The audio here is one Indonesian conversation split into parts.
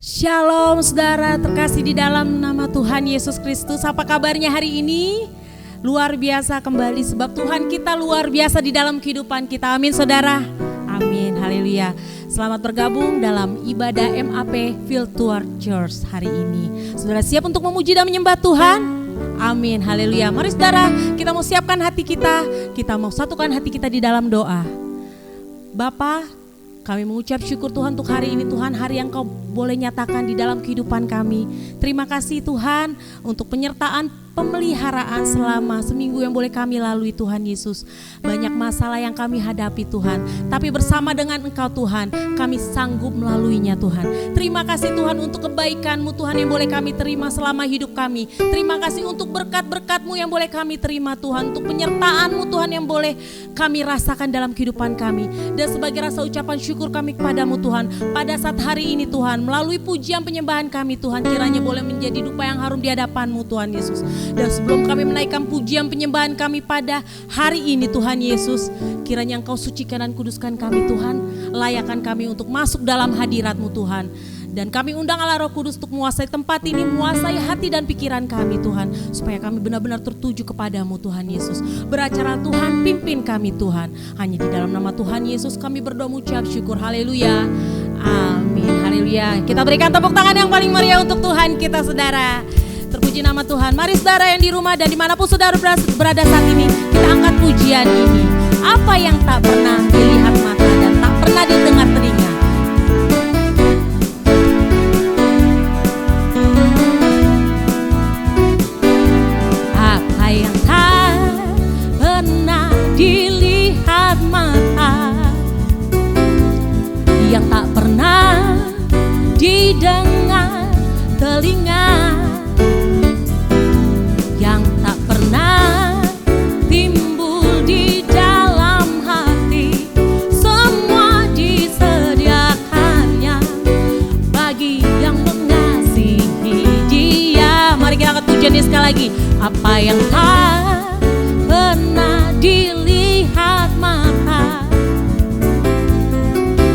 Shalom saudara terkasih di dalam nama Tuhan Yesus Kristus. Apa kabarnya hari ini? Luar biasa kembali sebab Tuhan kita luar biasa di dalam kehidupan kita. Amin saudara. Amin. Haleluya. Selamat bergabung dalam ibadah MAP Virtual Church hari ini. Saudara siap untuk memuji dan menyembah Tuhan? Amin. Haleluya. Mari saudara, kita mau siapkan hati kita. Kita mau satukan hati kita di dalam doa. Bapa, kami mengucap syukur Tuhan untuk hari ini Tuhan, hari yang Kau boleh nyatakan di dalam kehidupan kami. Terima kasih Tuhan untuk penyertaan pemeliharaan selama seminggu yang boleh kami lalui Tuhan Yesus. Banyak masalah yang kami hadapi Tuhan, tapi bersama dengan Engkau Tuhan, kami sanggup melaluinya Tuhan. Terima kasih Tuhan untuk kebaikan-Mu Tuhan yang boleh kami terima selama hidup kami. Terima kasih untuk berkat-berkat-Mu yang boleh kami terima Tuhan, untuk penyertaan-Mu Tuhan yang boleh kami rasakan dalam kehidupan kami. Dan sebagai rasa ucapan syukur kami kepadamu Tuhan, pada saat hari ini Tuhan, melalui pujian penyembahan kami Tuhan, kiranya boleh menjadi dupa yang harum di hadapan-Mu Tuhan Yesus. Dan sebelum kami menaikkan pujian penyembahan kami pada hari ini Tuhan Yesus, kiranya Engkau sucikan dan kuduskan kami Tuhan, layakan kami untuk masuk dalam hadirat-Mu Tuhan. Dan kami undang Allah Roh Kudus untuk menguasai tempat ini, menguasai hati dan pikiran kami Tuhan, supaya kami benar-benar tertuju kepadamu Tuhan Yesus. Beracara Tuhan, pimpin kami Tuhan. Hanya di dalam nama Tuhan Yesus kami berdoa mengucap syukur. Haleluya. Amin. Haleluya. Kita berikan tepuk tangan yang paling meriah untuk Tuhan kita saudara. Terpuji nama Tuhan. Mari saudara yang di rumah dan dimanapun saudara berada saat ini, kita angkat pujian ini. Apa yang tak pernah dilihat mata dan tak pernah didengar telinga, apa yang tak pernah dilihat mata, yang tak pernah didengar telinga, yang tak pernah timbul di dalam hati, semua disediakannya bagi yang mengasihi Dia. Mari kita angkat pujian ini sekali lagi. Apa yang tak pernah dilihat mata,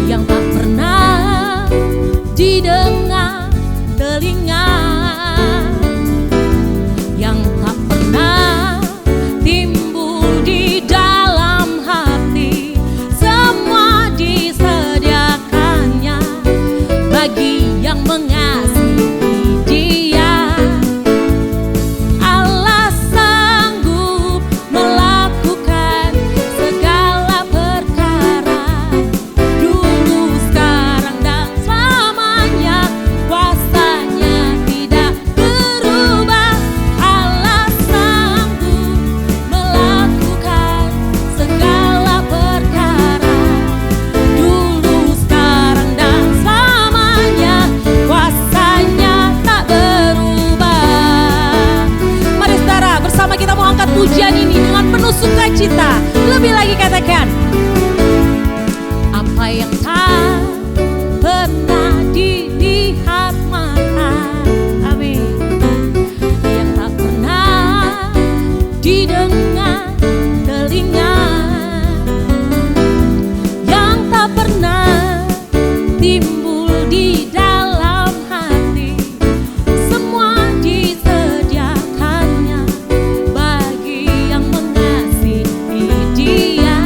yang tak pernah didengar telinga, yang tak pernah timbul di dalam hati, semua disediakannya bagi yang mengasihi Dia. Allah sanggup melakukan segala perkara, dulu, sekarang, dan selamanya. Kuasanya tidak berubah. Allah sanggup melakukan segala perkara, dulu, sekarang, dan selamanya. Kuasanya tak berubah. Mari saudara, bersama kita mau angkat pujian ini dengan penuh sukacita. Lebih lagi katakan, apa yang tak pernah dilihat mata, amin, yang tak pernah didengar telinga, yang tak pernah timbul di dalam hati, semua disediakannya bagi yang mengasihi Dia.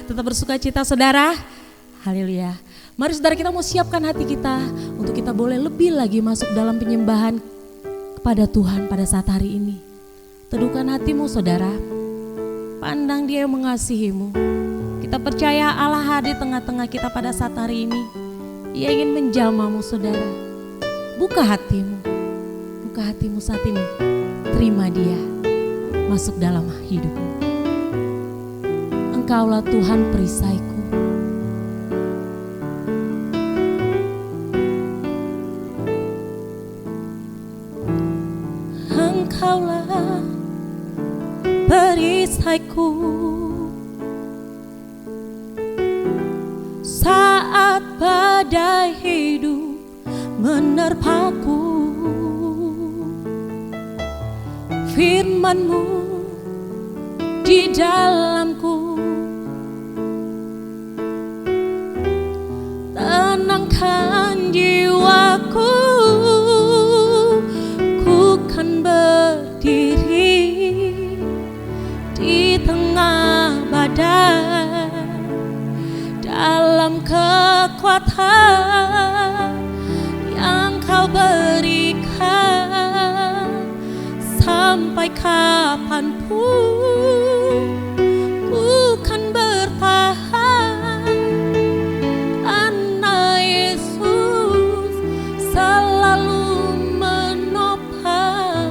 Tetap bersuka cita saudara. Haleluya. Mari saudara, kita mau siapkan hati kita untuk kita boleh lebih lagi masuk dalam penyembahan kepada Tuhan pada saat hari ini. Teduhkan hatimu saudara. Pandang Dia yang mengasihimu. Kita percaya Allah hadir tengah-tengah kita pada saat hari ini. Ia ingin menjamahmu saudara. Buka hatimu. Buka hatimu saat ini. Terima Dia masuk dalam hidupmu. Engkaulah Tuhan perisaiku. Engkaulah perisaiku. Saat badai hidup menerpaku, firman-Mu di dalamku, tenangkan jiwaku. Ku kan berdiri di tengah badai, dalam kekuatan yang Kau berikan. Sampai kapanpun ku kan bertahan, karena Yesus selalu menopang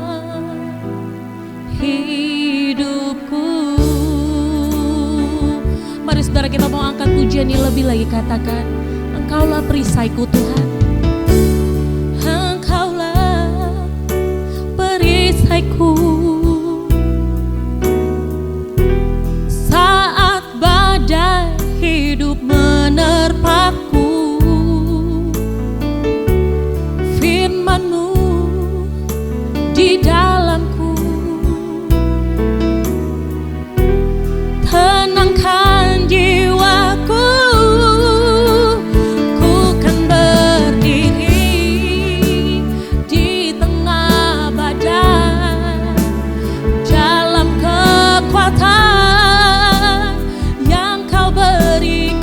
hidupku. Mari saudara, kita mau angkat pujian ini lebih lagi, katakan, Engkaulah perisaiku Tuhan. Engkaulah perisaiku. Saat badai hidup menerpaku, firman-Mu di dalamku, tenangkan jiwaku. Ku kan berdiri di tengah badai, dalam kekuatan yang Kau berikan.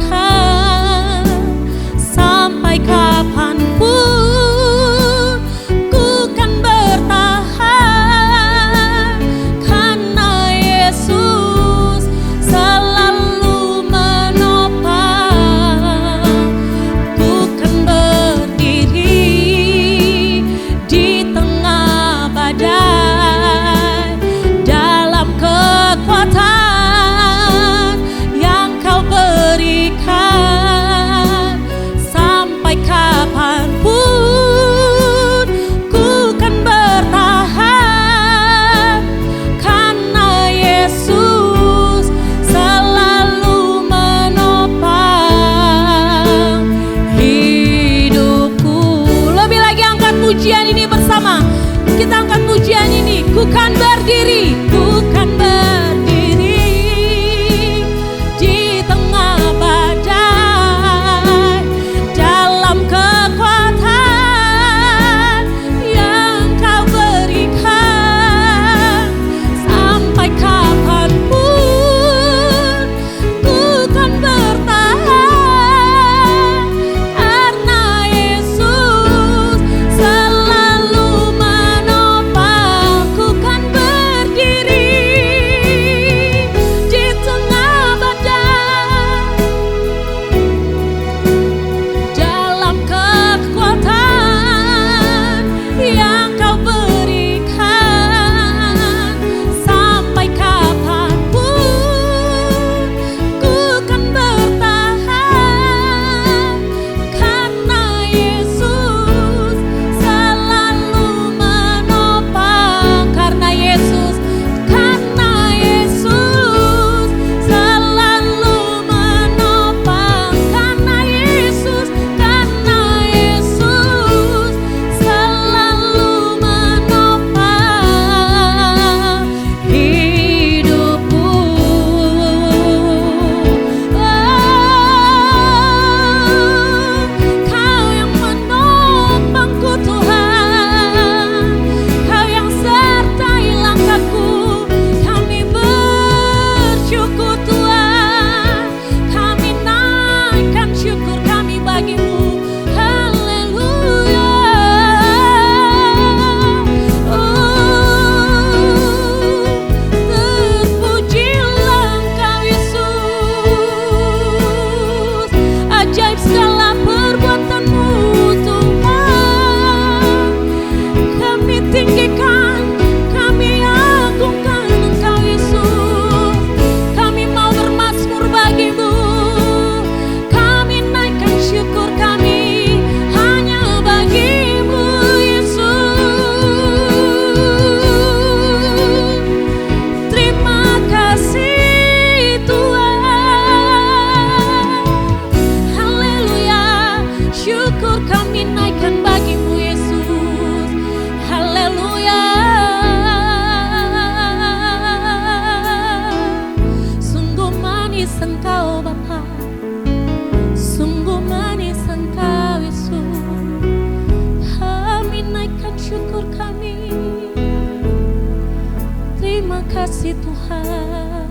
kasih Tuhan.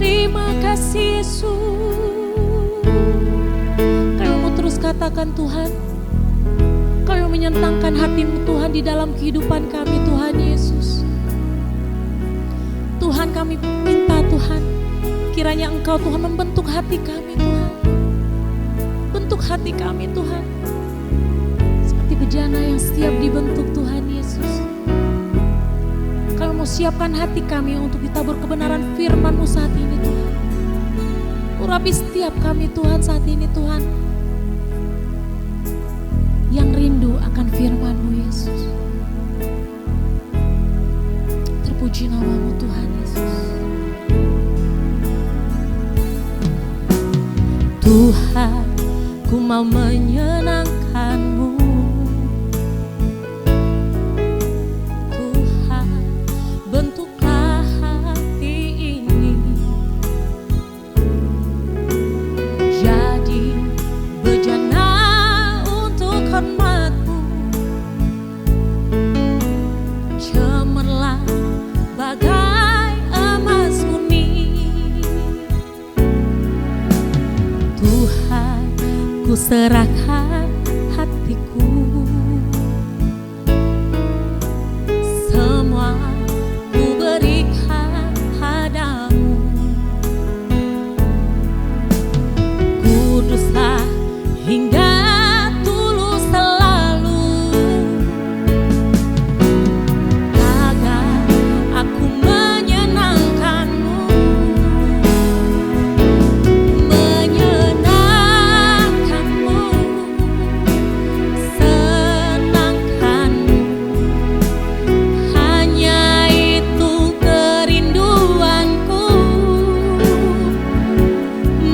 Terima kasih Yesus. Kami mau terus katakan Tuhan, kami menyenangkan hati-Mu Tuhan di dalam kehidupan kami Tuhan Yesus. Tuhan, kami minta Tuhan, kiranya Engkau Tuhan membentuk hati kami Tuhan. Bentuk hati kami Tuhan, seperti bejana yang siap dibentuk Tuhan Yesus. Kami mau siapkan hati kami untuk ditabur kebenaran firman-Mu saat ini Tuhan. Urapi setiap kami Tuhan saat ini Tuhan, yang rindu akan firman-Mu Yesus. Terpuji nama-Mu Tuhan Yesus. Tuhan, ku mau menyenangkan-Mu. Tuhan, bentuklah hati ini jadi bejana untuk hormat-Mu. Cemerlang bagai emas murni. Tuhan, ku serahkan hatiku, semua ku berikan padamu. Kuduslah hingga tulus selalu, agar aku menyenangkan-Mu. Menyenangkan-Mu, senangkan-Mu, hanya itu kerinduanku.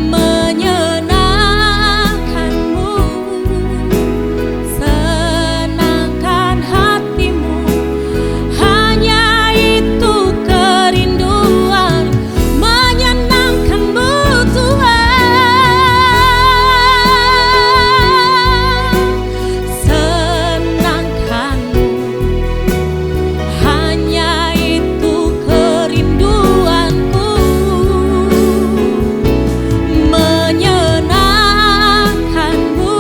Menyenangkan-Mu, senangkan hati-Mu, hanya itu kerinduan. Menyenangkan-Mu Tuhan, senangkan-Mu, hanya itu kerinduanku. Menyenangkan-Mu,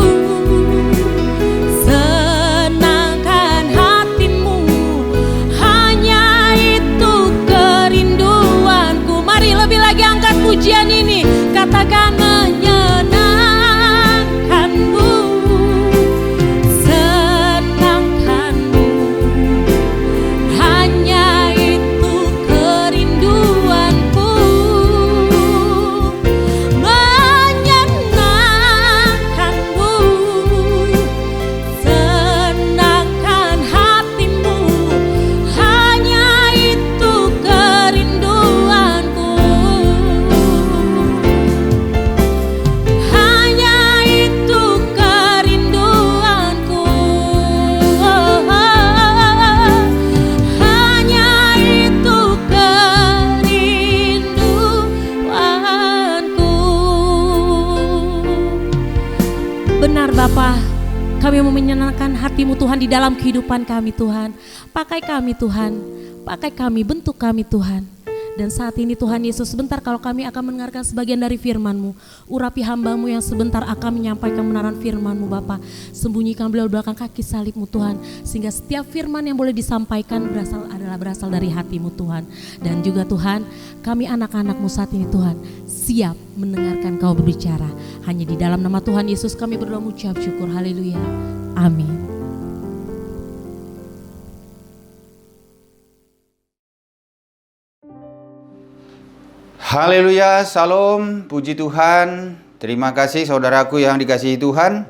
senangkan hati-Mu, hanya itu kerinduanku. Mari lebih lagi angkat pujian ini, katakan menyenangkan-Mu, senangkan-Mu, hanya itu kerinduanku. Menyenangkan-Mu, senangkan hati-Mu, hanya itu kerinduanku. Hanya itu kerinduanku. Hanya itu kerinduanku. Benar Bapa, kami mau menyenangkan hati-Mu Tuhan di dalam kehidupan kami Tuhan. Pakai kami Tuhan, pakai kami, bentuk kami Tuhan. Dan saat ini Tuhan Yesus, sebentar kalau kami akan mendengarkan sebagian dari firman-Mu, urapi hamba-Mu yang sebentar akan menyampaikan kebenaran firman-Mu Bapa. Sembunyikan beliau belakang kaki salib-Mu Tuhan, sehingga setiap firman yang boleh disampaikan berasal dari hati-Mu Tuhan. Dan juga Tuhan, kami anak-anak-Mu saat ini Tuhan, siap mendengarkan Kau berbicara. Hanya di dalam nama Tuhan Yesus kami berdoa mengucap syukur. Haleluya. Amin. Haleluya, salam, puji Tuhan. Terima kasih saudaraku yang dikasihi Tuhan.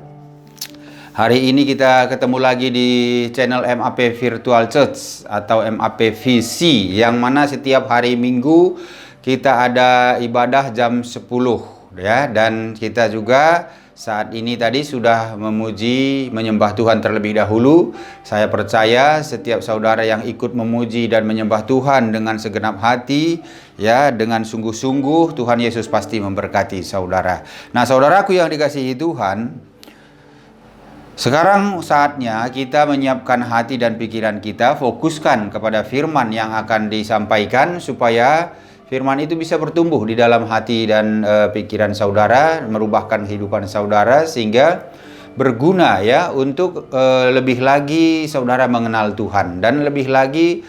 Hari ini kita ketemu lagi di channel MAP Virtual Church atau MAP VC, yang mana setiap hari Minggu kita ada ibadah jam 10 ya, dan kita juga saat ini tadi sudah memuji, menyembah Tuhan terlebih dahulu. Saya percaya setiap saudara yang ikut memuji dan menyembah Tuhan dengan segenap hati, ya, dengan sungguh-sungguh, Tuhan Yesus pasti memberkati saudara. Nah, saudaraku yang dikasihi Tuhan, Sekarang saatnya kita menyiapkan hati dan pikiran kita, fokuskan kepada firman yang akan disampaikan supaya firman itu bisa bertumbuh di dalam hati dan pikiran saudara, merubahkan kehidupan saudara sehingga berguna ya untuk lebih lagi saudara mengenal Tuhan dan lebih lagi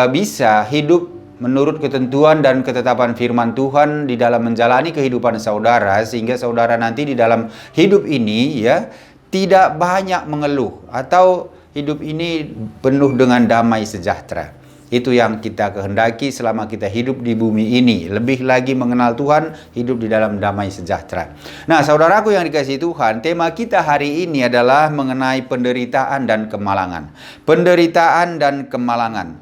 bisa hidup menurut ketentuan dan ketetapan firman Tuhan di dalam menjalani kehidupan saudara, sehingga saudara nanti di dalam hidup ini ya tidak banyak mengeluh atau hidup ini penuh dengan damai sejahtera. Itu yang kita kehendaki selama kita hidup di bumi ini. Lebih lagi mengenal Tuhan, hidup di dalam damai sejahtera. Nah, saudaraku yang dikasihi Tuhan, tema kita hari ini adalah mengenai penderitaan dan kemalangan. Penderitaan dan kemalangan.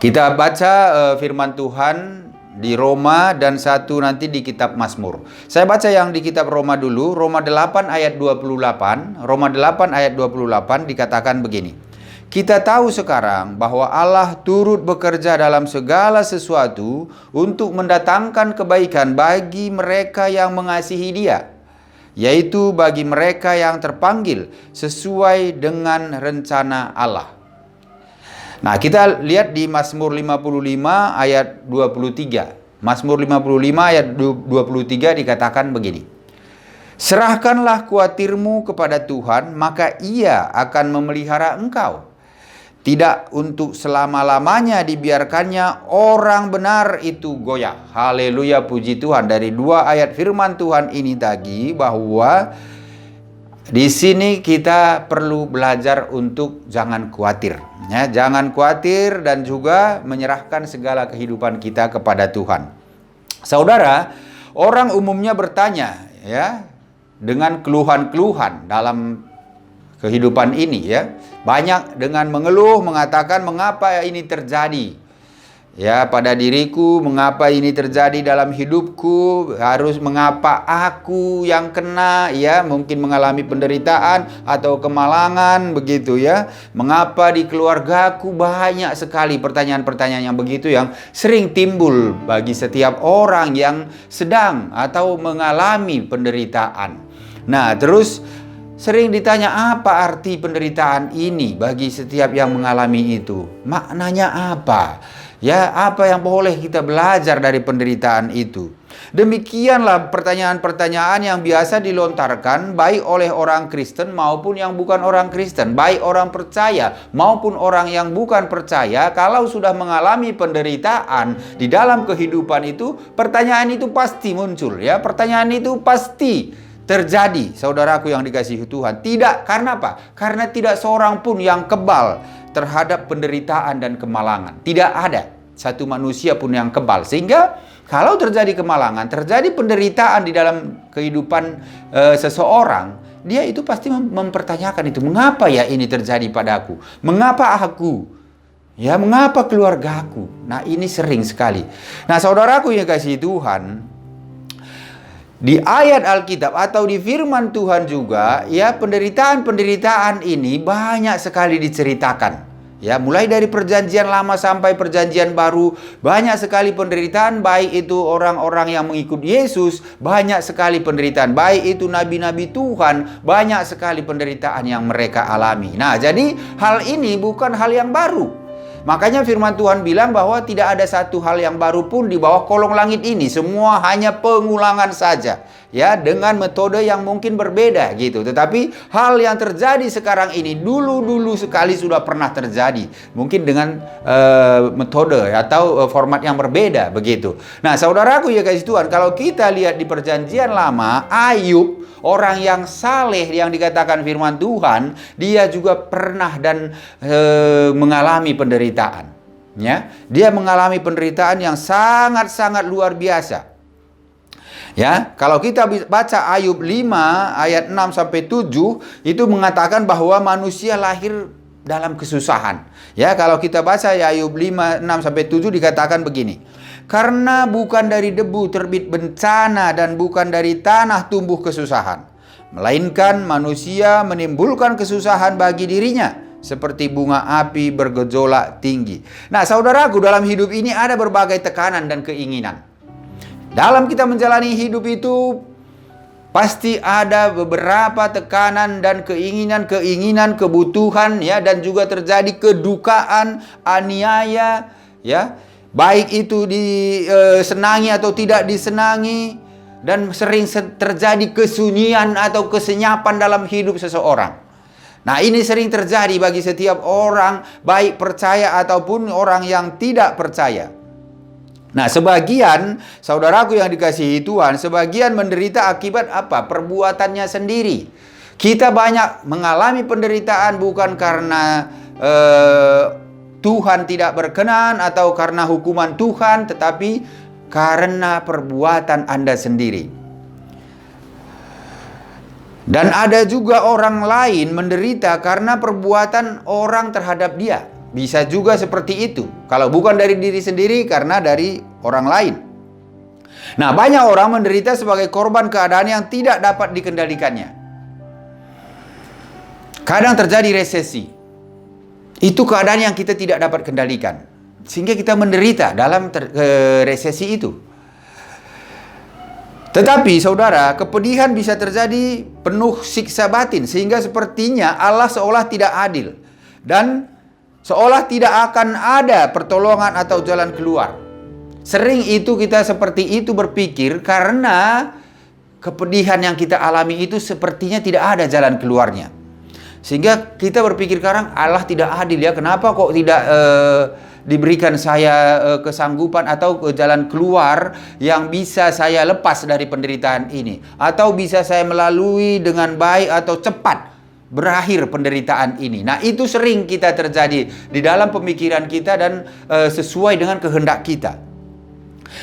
Kita baca firman Tuhan di Roma dan satu nanti di kitab Mazmur. Saya baca yang di kitab Roma dulu, Roma 8 ayat 28. Roma 8 ayat 28 dikatakan begini. Kita tahu sekarang bahwa Allah turut bekerja dalam segala sesuatu untuk mendatangkan kebaikan bagi mereka yang mengasihi Dia, yaitu bagi mereka yang terpanggil sesuai dengan rencana Allah. Nah, kita lihat di Mazmur 55 ayat 23. Mazmur 55 ayat 23 dikatakan begini. Serahkanlah khawatirmu kepada Tuhan, maka Ia akan memelihara engkau. Tidak untuk selama-lamanya dibiarkannya orang benar itu goyah. Haleluya, puji Tuhan. Dari dua ayat firman Tuhan ini tadi bahwa di sini kita perlu belajar untuk jangan khawatir. Ya, jangan khawatir dan juga menyerahkan segala kehidupan kita kepada Tuhan. Saudara, orang umumnya bertanya ya dengan keluhan-keluhan dalam kehidupan ini ya. Banyak dengan mengeluh mengatakan mengapa ini terjadi ya pada diriku, mengapa ini terjadi dalam hidupku, harus mengapa aku yang kena ya, mungkin mengalami penderitaan atau kemalangan begitu ya. Mengapa di keluargaku, banyak sekali pertanyaan-pertanyaan yang begitu yang sering timbul bagi setiap orang yang sedang atau mengalami penderitaan. Nah, terus sering ditanya apa arti penderitaan ini bagi setiap yang mengalami itu? Maknanya apa? Ya, apa yang boleh kita belajar dari penderitaan itu? Demikianlah pertanyaan-pertanyaan yang biasa dilontarkan baik oleh orang Kristen maupun yang bukan orang Kristen, baik orang percaya maupun orang yang bukan percaya. Kalau sudah mengalami penderitaan di dalam kehidupan itu, pertanyaan itu pasti muncul ya. Pertanyaan itu pasti terjadi, saudaraku yang dikasihi Tuhan. Tidak, karena apa? Karena tidak seorang pun yang kebal terhadap penderitaan dan kemalangan. Tidak ada satu manusia pun yang kebal. Sehingga kalau terjadi kemalangan, terjadi penderitaan di dalam kehidupan seseorang, dia itu pasti mempertanyakan itu. Mengapa ya ini terjadi padaku? Mengapa aku? Ya, mengapa keluargaku? Nah, ini sering sekali. Nah, saudaraku yang dikasihi Tuhan, di ayat Alkitab atau di firman Tuhan juga ya, penderitaan-penderitaan ini banyak sekali diceritakan. Ya, mulai dari perjanjian lama sampai perjanjian baru, banyak sekali penderitaan, baik itu orang-orang yang mengikut Yesus, banyak sekali penderitaan, baik itu nabi-nabi Tuhan, banyak sekali penderitaan yang mereka alami. Nah, jadi hal ini bukan hal yang baru. Makanya firman Tuhan bilang bahwa tidak ada satu hal yang baru pun di bawah kolong langit ini. Semua hanya pengulangan saja. Ya, dengan metode yang mungkin berbeda gitu. Tetapi hal yang terjadi sekarang ini dulu-dulu sekali sudah pernah terjadi. Mungkin dengan metode atau format yang berbeda begitu. Nah, saudaraku ya kasih Tuhan, kalau kita lihat di perjanjian lama, Ayub, orang yang saleh yang dikatakan firman Tuhan, dia juga pernah dan mengalami penderitaan. Ya, dia mengalami penderitaan yang sangat-sangat luar biasa. Ya, kalau kita baca Ayub 5 ayat 6 sampai 7 itu mengatakan bahwa manusia lahir dalam kesusahan. Ya, kalau kita baca ya Ayub 5 6 sampai 7 dikatakan begini. Karena bukan dari debu terbit bencana dan bukan dari tanah tumbuh kesusahan, melainkan manusia menimbulkan kesusahan bagi dirinya, seperti bunga api bergejolak tinggi. Nah, saudaraku, dalam hidup ini ada berbagai tekanan dan keinginan. Dalam kita menjalani hidup itu Pasti ada beberapa tekanan dan keinginan, kebutuhan ya, dan juga terjadi kedukaan, aniaya ya. Baik itu disenangi atau tidak disenangi, dan sering terjadi kesunyian atau kesenyapan dalam hidup seseorang. Nah, ini sering terjadi bagi setiap orang, baik percaya ataupun orang yang tidak percaya. Nah, sebagian saudaraku yang dikasihi Tuhan, sebagian menderita akibat apa? Perbuatannya sendiri. Kita banyak mengalami penderitaan bukan karena Tuhan tidak berkenan atau karena hukuman Tuhan, tetapi karena perbuatan Anda sendiri. Dan ada juga orang lain menderita karena perbuatan orang terhadap dia. Bisa juga seperti itu. Kalau bukan dari diri sendiri, karena dari orang lain. Nah, banyak orang menderita sebagai korban keadaan yang tidak dapat dikendalikannya. Kadang terjadi resesi. Itu keadaan yang kita tidak dapat kendalikan, sehingga kita menderita dalam resesi itu. Tetapi saudara, kepedihan bisa terjadi penuh siksa batin, sehingga sepertinya Allah seolah tidak adil. Dan seolah tidak akan ada pertolongan atau jalan keluar. Sering itu kita seperti itu berpikir karena kepedihan yang kita alami itu sepertinya tidak ada jalan keluarnya. Sehingga kita berpikir sekarang Allah tidak adil ya. Kenapa kok tidak diberikan saya kesanggupan atau jalan keluar yang bisa saya lepas dari penderitaan ini. Atau bisa saya melalui dengan baik atau cepat berakhir penderitaan ini. Nah, itu sering kita terjadi di dalam pemikiran kita dan sesuai dengan kehendak kita.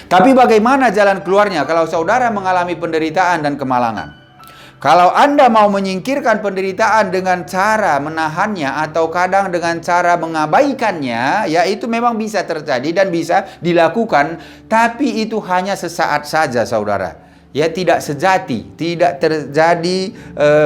Tapi bagaimana jalan keluarnya kalau saudara mengalami penderitaan dan kemalangan? Kalau Anda mau menyingkirkan penderitaan dengan cara menahannya atau kadang dengan cara mengabaikannya, ya itu memang bisa terjadi dan bisa dilakukan, tapi itu hanya sesaat saja saudara. Ya, tidak sejati, tidak terjadi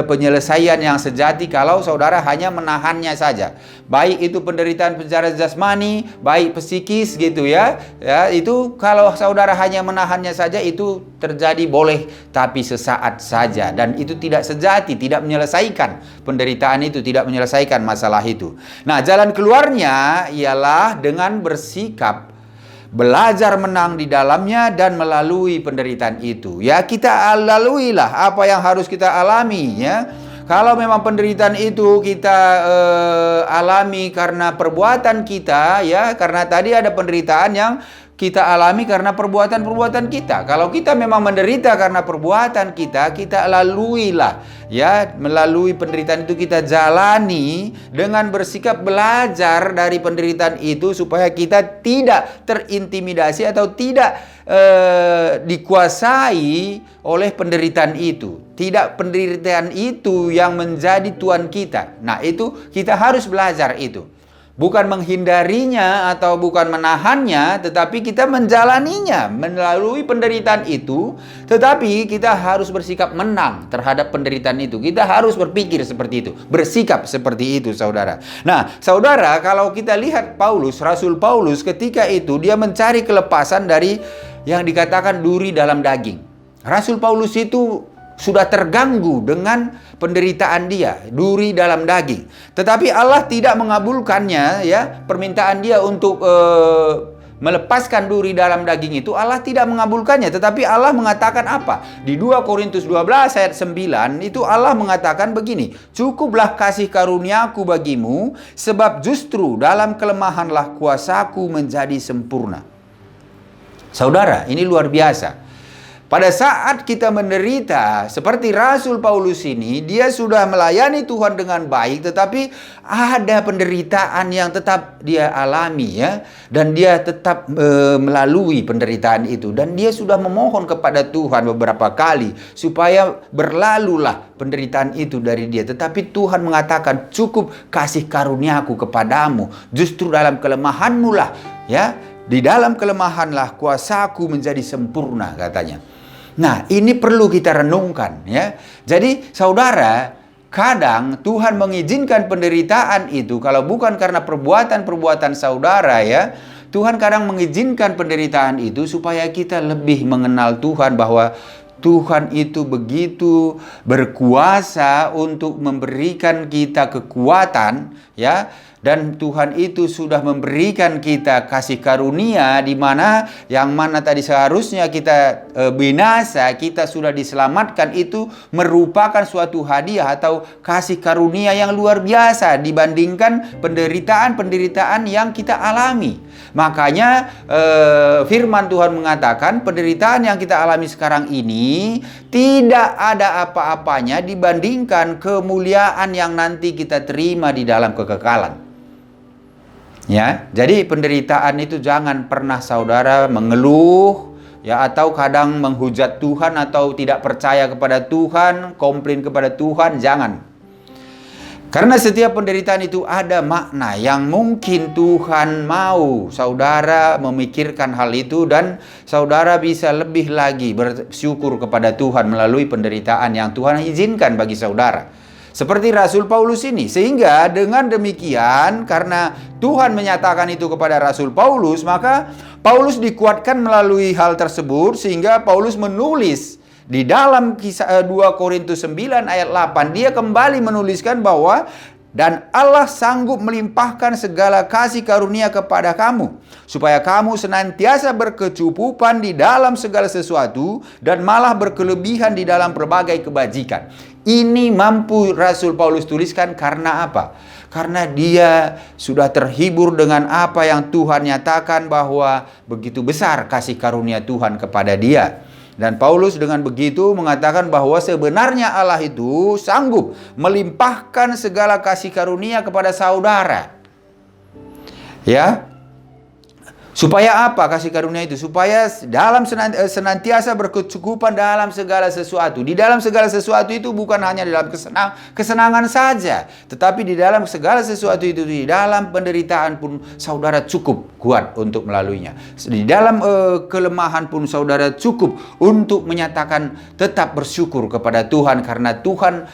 penyelesaian yang sejati kalau saudara hanya menahannya saja. Baik itu penderitaan secara jasmani, baik psikis gitu ya. Ya, itu kalau saudara hanya menahannya saja itu terjadi boleh, tapi sesaat saja, dan itu tidak sejati, tidak menyelesaikan penderitaan itu, tidak menyelesaikan masalah itu. Nah, jalan keluarnya ialah dengan bersikap, belajar menang di dalamnya dan melalui penderitaan itu. Ya, kita laluilah apa yang harus kita alami ya. Kalau memang penderitaan itu kita alami karena perbuatan kita ya, karena tadi ada penderitaan yang kita alami karena perbuatan-perbuatan kita. Kalau kita memang menderita karena perbuatan kita, kita laluilah ya, melalui penderitaan itu kita jalani dengan bersikap belajar dari penderitaan itu supaya kita tidak terintimidasi atau tidak dikuasai oleh penderitaan itu. Tidak penderitaan itu yang menjadi tuan kita. Nah, itu kita harus belajar itu. Bukan menghindarinya atau bukan menahannya, tetapi kita menjalaninya melalui penderitaan itu. Tetapi kita harus bersikap menang terhadap penderitaan itu. Kita harus berpikir seperti itu, bersikap seperti itu saudara. Nah saudara, kalau kita lihat Paulus, Rasul Paulus ketika itu dia mencari kelepasan dari yang dikatakan duri dalam daging. Rasul Paulus itu sudah terganggu dengan penderitaan dia, duri dalam daging. Tetapi Allah tidak mengabulkannya ya, permintaan dia untuk melepaskan duri dalam daging itu. Allah tidak mengabulkannya, tetapi Allah mengatakan apa? Di 2 Korintus 12 ayat 9 itu Allah mengatakan begini, "Cukuplah kasih karuniaku bagimu, sebab justru dalam kelemahanlah kuasaku menjadi sempurna." Saudara, ini luar biasa. Pada saat kita menderita, seperti Rasul Paulus ini, dia sudah melayani Tuhan dengan baik, tetapi ada penderitaan yang tetap dia alami ya, dan dia tetap melalui penderitaan itu, dan dia sudah memohon kepada Tuhan beberapa kali supaya berlalulah penderitaan itu dari dia. Tetapi Tuhan mengatakan, "Cukup kasih karuniaku kepadamu, justru dalam kelemahanmu lah ya, di dalam kelemahanlah kuasaku menjadi sempurna," katanya. Nah, ini perlu kita renungkan ya. Jadi saudara, kadang Tuhan mengizinkan penderitaan itu kalau bukan karena perbuatan-perbuatan saudara ya. Tuhan kadang mengizinkan penderitaan itu supaya kita lebih mengenal Tuhan, bahwa Tuhan itu begitu berkuasa untuk memberikan kita kekuatan, ya. Dan Tuhan itu sudah memberikan kita kasih karunia, di mana yang mana tadi seharusnya kita binasa, kita sudah diselamatkan. Itu merupakan suatu hadiah atau kasih karunia yang luar biasa dibandingkan penderitaan-penderitaan yang kita alami. Makanya firman Tuhan mengatakan penderitaan yang kita alami sekarang ini tidak ada apa-apanya dibandingkan kemuliaan yang nanti kita terima di dalam kekekalan. Ya, jadi penderitaan itu jangan pernah saudara mengeluh, ya, atau kadang menghujat Tuhan atau tidak percaya kepada Tuhan, komplain kepada Tuhan, jangan. Karena setiap penderitaan itu ada makna yang mungkin Tuhan mau saudara memikirkan hal itu, dan saudara bisa lebih lagi bersyukur kepada Tuhan melalui penderitaan yang Tuhan izinkan bagi saudara. Seperti Rasul Paulus ini. Sehingga dengan demikian, karena Tuhan menyatakan itu kepada Rasul Paulus, maka Paulus dikuatkan melalui hal tersebut, sehingga Paulus menulis di dalam kisah 2 Korintus 9 ayat 8, dia kembali menuliskan bahwa dan Allah sanggup melimpahkan segala kasih karunia kepada kamu, supaya kamu senantiasa berkecukupan di dalam segala sesuatu dan malah berkelebihan di dalam berbagai kebajikan. Ini mampu Rasul Paulus tuliskan karena apa? Karena dia sudah terhibur dengan apa yang Tuhan nyatakan, bahwa begitu besar kasih karunia Tuhan kepada dia. Dan Paulus dengan begitu mengatakan bahwa sebenarnya Allah itu sanggup melimpahkan segala kasih karunia kepada saudara. Ya. Supaya apa kasih karunia itu? Supaya dalam senantiasa berkecukupan dalam segala sesuatu. Di dalam segala sesuatu itu bukan hanya dalam kesenangan saja, tetapi di dalam segala sesuatu itu, di dalam penderitaan pun saudara cukup kuat untuk melaluinya. Di dalam kelemahan pun saudara cukup untuk menyatakan tetap bersyukur kepada Tuhan, karena Tuhan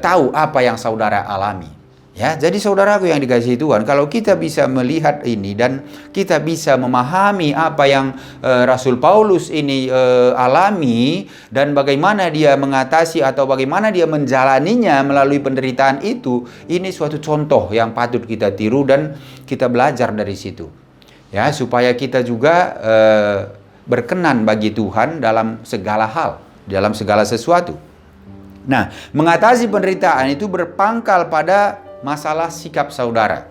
tahu apa yang saudara alami. Ya, jadi saudaraku yang dikasihi Tuhan, kalau kita bisa melihat ini dan kita bisa memahami apa yang Rasul Paulus ini alami, dan bagaimana dia mengatasi atau bagaimana dia menjalaninya melalui penderitaan itu, ini suatu contoh yang patut kita tiru dan kita belajar dari situ. Ya, supaya kita juga berkenan bagi Tuhan dalam segala hal, dalam segala sesuatu. Nah, mengatasi penderitaan itu berpangkal pada masalah sikap saudara.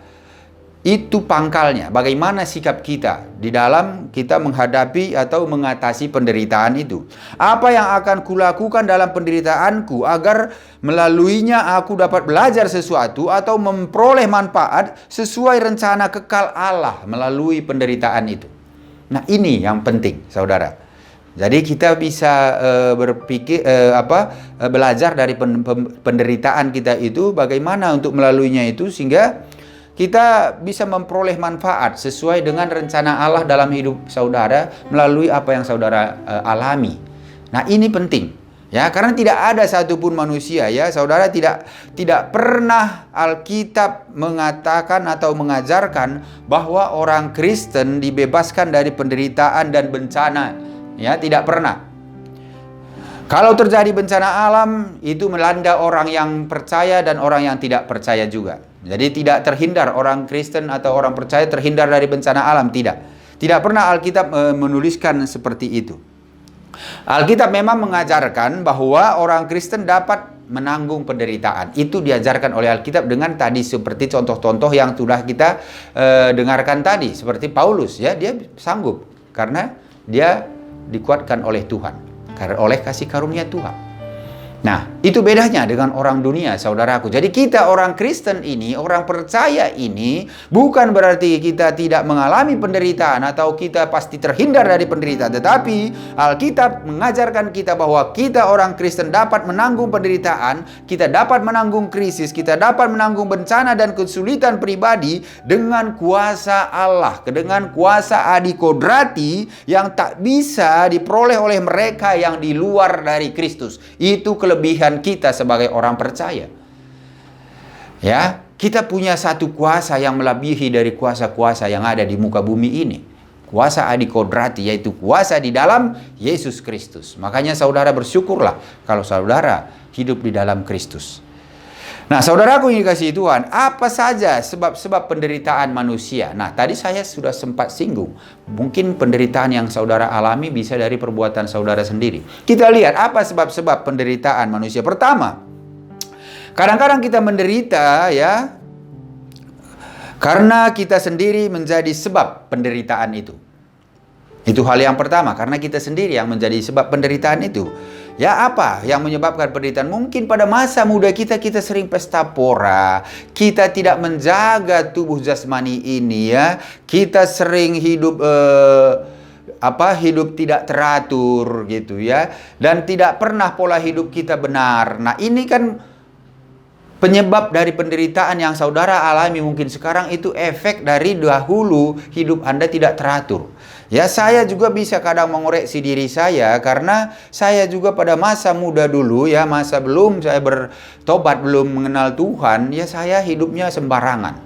Itu pangkalnya. Bagaimana sikap kita di dalam kita menghadapi atau mengatasi penderitaan itu. Apa yang akan kulakukan dalam penderitaanku agar melaluinya aku dapat belajar sesuatu atau memperoleh manfaat sesuai rencana kekal Allah melalui penderitaan itu. Nah, ini yang penting, saudara. Jadi kita bisa berpikir belajar dari penderitaan kita itu, bagaimana untuk melaluinya itu, sehingga kita bisa memperoleh manfaat sesuai dengan rencana Allah dalam hidup saudara melalui apa yang saudara alami. Nah, ini penting. Ya, karena tidak ada satupun manusia, ya saudara, tidak pernah Alkitab mengatakan atau mengajarkan bahwa orang Kristen dibebaskan dari penderitaan dan bencana. Ya, tidak pernah. Kalau terjadi bencana alam, itu melanda orang yang percaya dan orang yang tidak percaya juga. Jadi tidak terhindar orang Kristen atau orang percaya terhindar dari bencana alam, tidak. Tidak pernah Alkitab menuliskan seperti itu. Alkitab memang mengajarkan bahwa orang Kristen dapat menanggung penderitaan. Itu diajarkan oleh Alkitab dengan tadi seperti contoh-contoh yang sudah kita dengarkan tadi. Seperti Paulus, ya, dia sanggup karena dia dikuatkan oleh Tuhan, karena oleh kasih karunia Tuhan. Nah, itu bedanya dengan orang dunia, saudaraku. Jadi kita orang Kristen ini, orang percaya ini, bukan berarti kita tidak mengalami penderitaan atau kita pasti terhindar dari penderitaan. Tetapi Alkitab mengajarkan kita bahwa kita orang Kristen dapat menanggung penderitaan, kita dapat menanggung krisis, kita dapat menanggung bencana dan kesulitan pribadi dengan kuasa Allah, dengan kuasa adikodrati yang tak bisa diperoleh oleh mereka yang di luar dari Kristus. Itu kelebihan kita sebagai orang percaya. Ya, kita punya satu kuasa yang melebihi dari kuasa-kuasa yang ada di muka bumi ini. kuasa adikodrati, yaitu kuasa di dalam Yesus Kristus. Makanya saudara bersyukurlah kalau saudara hidup di dalam Kristus. Nah, saudaraku yang dikasihi Tuhan, apa saja sebab-sebab penderitaan manusia? Nah, tadi saya sudah sempat singgung. Mungkin penderitaan yang saudara alami bisa dari perbuatan saudara sendiri. Kita lihat apa sebab-sebab penderitaan manusia. Pertama, kadang-kadang kita menderita ya karena kita sendiri menjadi sebab penderitaan itu. Itu hal yang pertama, karena kita sendiri yang menjadi sebab penderitaan itu. Ya, apa yang menyebabkan penderitaan? Mungkin pada masa muda kita sering pesta pora, kita tidak menjaga tubuh jasmani ini ya. Kita sering hidup hidup tidak teratur gitu ya, dan tidak pernah pola hidup kita benar. Nah, ini kan penyebab dari penderitaan yang saudara alami mungkin sekarang itu efek dari dahulu hidup Anda tidak teratur. Ya, saya juga bisa kadang mengoreksi diri saya karena saya juga pada masa muda dulu ya, masa belum saya bertobat, belum mengenal Tuhan, ya saya hidupnya sembarangan.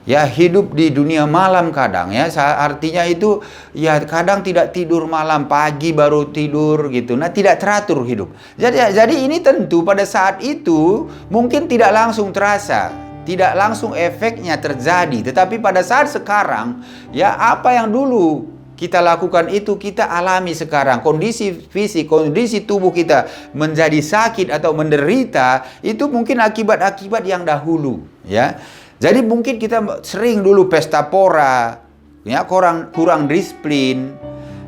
Ya, hidup di dunia malam kadang ya, artinya itu ya kadang tidak tidur malam, pagi baru tidur gitu. Nah, tidak teratur hidup. Jadi ini tentu pada saat itu mungkin tidak langsung terasa, tidak langsung efeknya terjadi. Tetapi pada saat sekarang ya, apa yang dulu kita lakukan itu kita alami sekarang. Kondisi fisik, kondisi tubuh kita menjadi sakit atau menderita, itu mungkin akibat-akibat yang dahulu ya. Jadi mungkin kita sering dulu pesta pora, ya, kurang disiplin,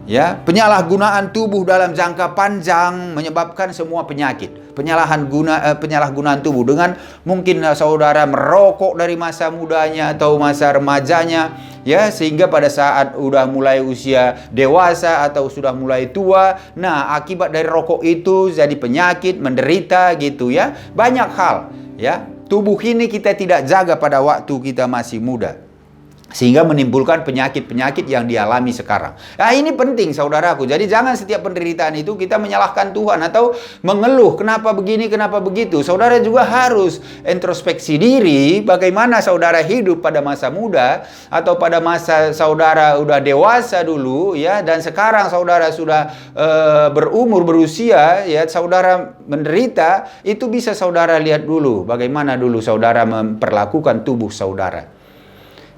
ya, penyalahgunaan tubuh dalam jangka panjang menyebabkan semua penyakit. Penyalahgunaan tubuh dengan mungkin saudara merokok dari masa mudanya atau masa remajanya, ya, sehingga pada saat udah mulai usia dewasa atau sudah mulai tua, nah akibat dari rokok itu jadi penyakit, menderita gitu ya. Banyak hal, ya. Tubuh ini kita tidak jaga pada waktu kita masih muda, sehingga menimbulkan penyakit-penyakit yang dialami sekarang. Nah, ini penting saudaraku. Jadi jangan setiap penderitaan itu kita menyalahkan Tuhan atau mengeluh kenapa begini, kenapa begitu. Saudara juga harus introspeksi diri bagaimana saudara hidup pada masa muda atau pada masa saudara udah dewasa dulu ya, dan sekarang saudara sudah berusia ya, saudara menderita. Itu bisa saudara lihat dulu bagaimana dulu saudara memperlakukan tubuh saudara.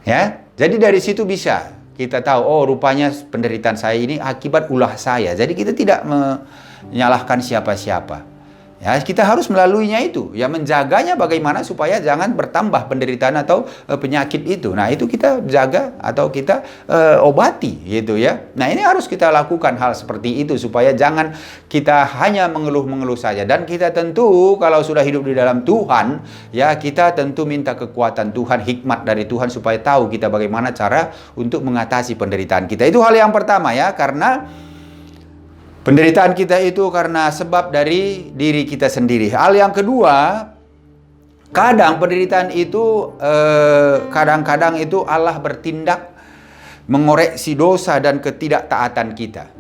Ya, jadi dari situ bisa kita tahu, oh rupanya penderitaan saya ini akibat ulah saya. Jadi kita tidak menyalahkan siapa-siapa. Ya, kita harus melaluinya itu. Ya, menjaganya bagaimana supaya jangan bertambah penderitaan atau penyakit itu. Nah, itu kita jaga atau kita obati gitu ya. Nah, ini harus kita lakukan hal seperti itu supaya jangan kita hanya mengeluh-mengeluh saja. Dan kita tentu kalau sudah hidup di dalam Tuhan, ya kita tentu minta kekuatan Tuhan, hikmat dari Tuhan supaya tahu kita bagaimana cara untuk mengatasi penderitaan kita. Itu hal yang pertama ya, karena penderitaan kita itu karena sebab dari diri kita sendiri. Hal yang kedua, kadang penderitaan itu kadang-kadang itu Allah bertindak mengoreksi dosa dan ketidaktaatan kita.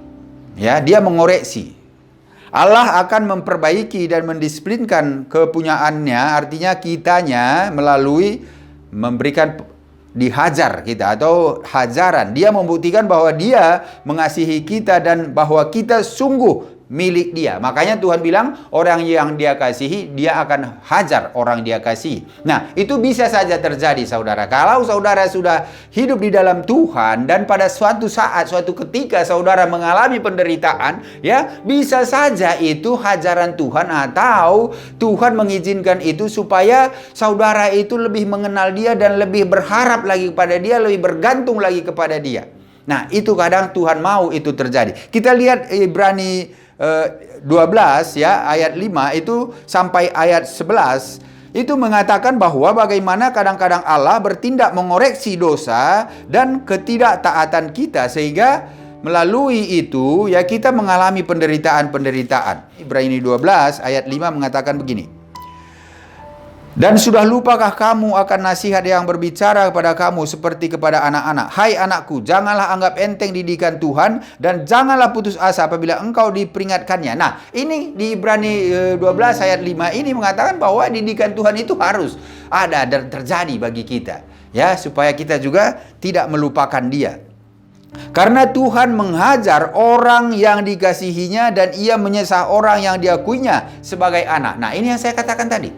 Ya, Dia mengoreksi. Allah akan memperbaiki dan mendisiplinkan kepunyaannya, artinya kitanya melalui memberikan dihajar kita atau hajaran. Dia membuktikan bahwa Dia mengasihi kita dan bahwa kita sungguh milik Dia. Makanya Tuhan bilang orang yang Dia kasihi, Dia akan hajar orang Dia kasihi. Nah, itu bisa saja terjadi saudara. Kalau saudara sudah hidup di dalam Tuhan dan pada suatu saat, suatu ketika saudara mengalami penderitaan, ya bisa saja itu hajaran Tuhan atau Tuhan mengizinkan itu supaya saudara itu lebih mengenal Dia dan lebih berharap lagi kepada Dia, lebih bergantung lagi kepada Dia. Nah, itu kadang Tuhan mau itu terjadi. Kita lihat Ibrani 12 ya, ayat 5 itu sampai ayat 11 itu mengatakan bahwa bagaimana kadang-kadang Allah bertindak mengoreksi dosa dan ketidaktaatan kita sehingga melalui itu ya kita mengalami penderitaan-penderitaan. Ibrani 12 ayat 5 mengatakan begini. Dan sudah lupakah kamu akan nasihat yang berbicara kepada kamu seperti kepada anak-anak? Hai anakku, janganlah anggap enteng didikan Tuhan dan janganlah putus asa apabila engkau diperingatkannya. Nah, ini di Ibrani 12 ayat 5 ini mengatakan bahwa didikan Tuhan itu harus ada dan terjadi bagi kita. Ya, supaya kita juga tidak melupakan Dia. Karena Tuhan menghajar orang yang dikasihinya dan ia menyesah orang yang diakuinya sebagai anak. Nah, ini yang saya katakan tadi.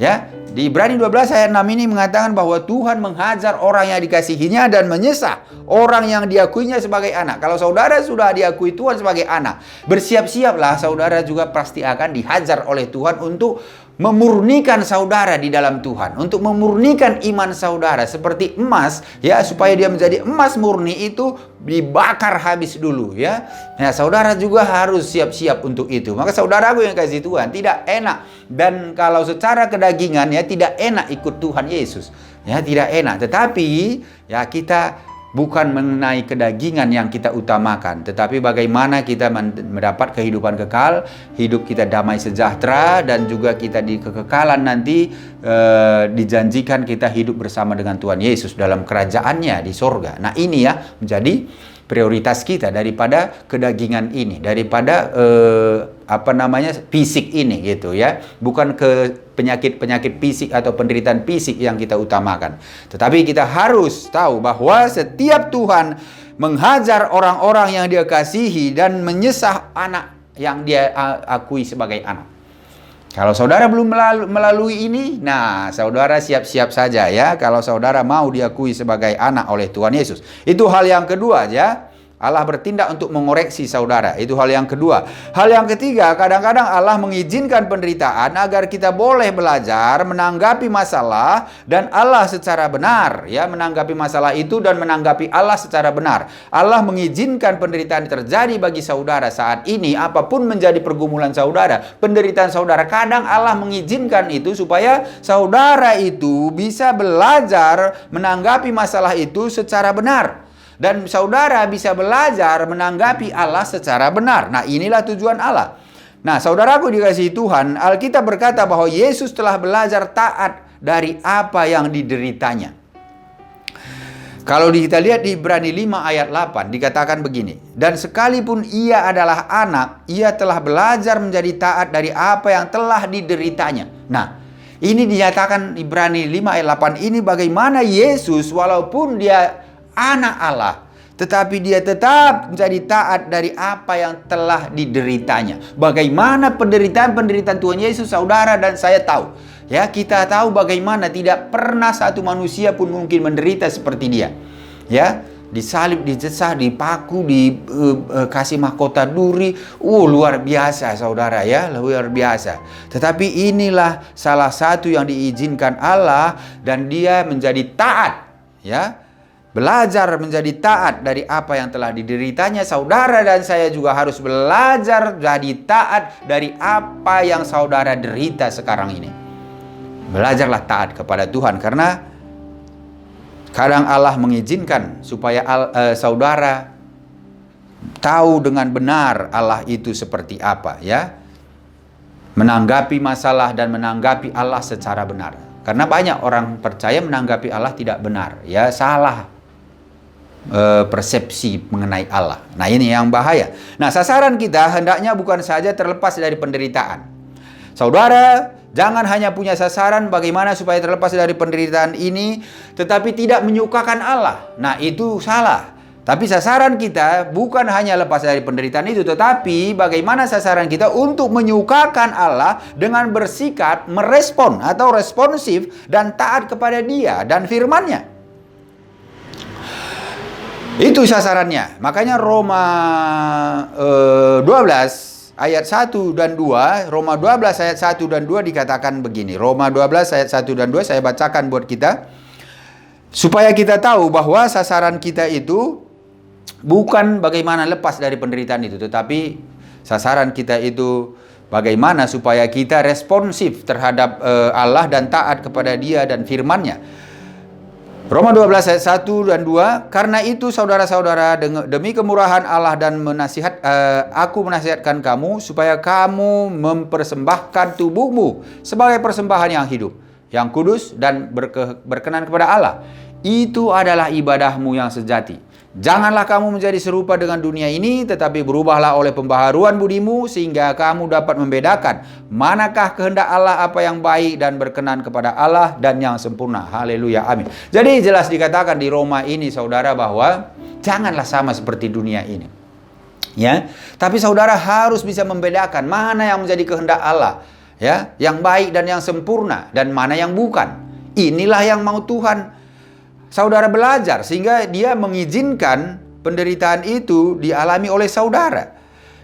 Ya, di Ibrani 12 ayat 6 ini mengatakan bahwa Tuhan menghajar orang yang dikasihinya dan menyesah orang yang diakuinya sebagai anak. Kalau saudara sudah diakui Tuhan sebagai anak, bersiap-siaplah saudara juga pasti akan dihajar oleh Tuhan untuk memurnikan saudara di dalam Tuhan, untuk memurnikan iman saudara seperti emas, ya, supaya dia menjadi emas murni itu dibakar habis dulu, ya. Nah, saudara juga harus siap-siap untuk itu. Maka saudaraku yang kasih Tuhan, tidak enak, dan kalau secara kedagingan ya tidak enak ikut Tuhan Yesus, ya, tidak enak. Tetapi ya kita bukan mengenai kedagingan yang kita utamakan, tetapi bagaimana kita mendapat kehidupan kekal, hidup kita damai sejahtera, dan juga kita di kekekalan nanti dijanjikan kita hidup bersama dengan Tuhan Yesus dalam kerajaannya di sorga. Nah, ini ya menjadi prioritas kita daripada kedagingan ini, daripada fisik ini gitu ya. Bukan ke penyakit-penyakit fisik atau penderitaan fisik yang kita utamakan. Tetapi kita harus tahu bahwa setiap Tuhan menghajar orang-orang yang dia kasihi dan menyesah anak yang dia akui sebagai anak. Kalau saudara belum melalui ini, nah saudara siap-siap saja ya. Kalau saudara mau diakui sebagai anak oleh Tuhan Yesus. Itu hal yang kedua ya. Allah bertindak untuk mengoreksi saudara. Itu hal yang kedua. Hal yang ketiga, kadang-kadang Allah mengizinkan penderitaan agar kita boleh belajar menanggapi masalah dan Allah secara benar. Ya, menanggapi masalah itu dan menanggapi Allah secara benar. Allah mengizinkan penderitaan terjadi bagi saudara saat ini, apapun menjadi pergumulan saudara, penderitaan saudara. Kadang Allah mengizinkan itu supaya saudara itu bisa belajar menanggapi masalah itu secara benar. Dan saudara bisa belajar menanggapi Allah secara benar. Nah, inilah tujuan Allah. Nah, saudaraku dikasihi Tuhan, Alkitab berkata bahwa Yesus telah belajar taat dari apa yang dideritanya. Kalau kita lihat di Ibrani 5 ayat 8 dikatakan begini. Dan sekalipun ia adalah anak, ia telah belajar menjadi taat dari apa yang telah dideritanya. Nah, ini dinyatakan Ibrani 5 ayat 8 ini bagaimana Yesus walaupun dia anak Allah, tetapi dia tetap menjadi taat dari apa yang telah dideritanya. Bagaimana penderitaan-penderitaan Tuhan Yesus, saudara dan saya tahu. Ya, kita tahu bagaimana tidak pernah satu manusia pun mungkin menderita seperti dia. Ya, disalib, dijesah, dipaku, dikasih mahkota duri. Luar biasa saudara ya, luar biasa. Tetapi inilah salah satu yang diizinkan Allah dan dia menjadi taat, ya. Belajar menjadi taat dari apa yang telah dideritanya. Saudara dan saya juga harus belajar jadi taat dari apa yang saudara derita sekarang ini. Belajarlah taat kepada Tuhan, karena kadang Allah mengizinkan supaya saudara tahu dengan benar Allah itu seperti apa, ya. Menanggapi masalah dan menanggapi Allah secara benar. Karena banyak orang percaya menanggapi Allah tidak benar, ya, salah persepsi mengenai Allah. Nah, ini yang bahaya. Nah, sasaran kita hendaknya bukan saja terlepas dari penderitaan. Saudara, jangan hanya punya sasaran bagaimana supaya terlepas dari penderitaan ini, tetapi tidak menyukakan Allah. Nah, itu salah. Tapi sasaran kita bukan hanya lepas dari penderitaan itu, tetapi bagaimana sasaran kita untuk menyukakan Allah dengan bersikap merespon atau responsif dan taat kepada Dia dan firman-Nya. Itu sasarannya. Makanya Roma 12 ayat 1 dan 2, Roma 12 ayat 1 dan 2 dikatakan begini. Roma 12 ayat 1 dan 2 saya bacakan buat kita. Supaya kita tahu bahwa sasaran kita itu bukan bagaimana lepas dari penderitaan itu, tetapi sasaran kita itu bagaimana supaya kita responsif terhadap Allah dan taat kepada Dia dan firman-Nya. Roma 12 ayat 1 dan 2, karena itu saudara-saudara, demi kemurahan Allah dan aku menasihatkan kamu supaya kamu mempersembahkan tubuhmu sebagai persembahan yang hidup, yang kudus dan berkenan kepada Allah. Itu adalah ibadahmu yang sejati. Janganlah kamu menjadi serupa dengan dunia ini, tetapi berubahlah oleh pembaharuan budimu, sehingga kamu dapat membedakan manakah kehendak Allah, apa yang baik dan berkenan kepada Allah dan yang sempurna. Haleluya, amin. Jadi jelas dikatakan di Roma ini, saudara, bahwa janganlah sama seperti dunia ini. Ya, tapi saudara harus bisa membedakan mana yang menjadi kehendak Allah, ya, yang baik dan yang sempurna, dan mana yang bukan. Inilah yang mau Tuhan saudara belajar, sehingga Dia mengizinkan penderitaan itu dialami oleh saudara.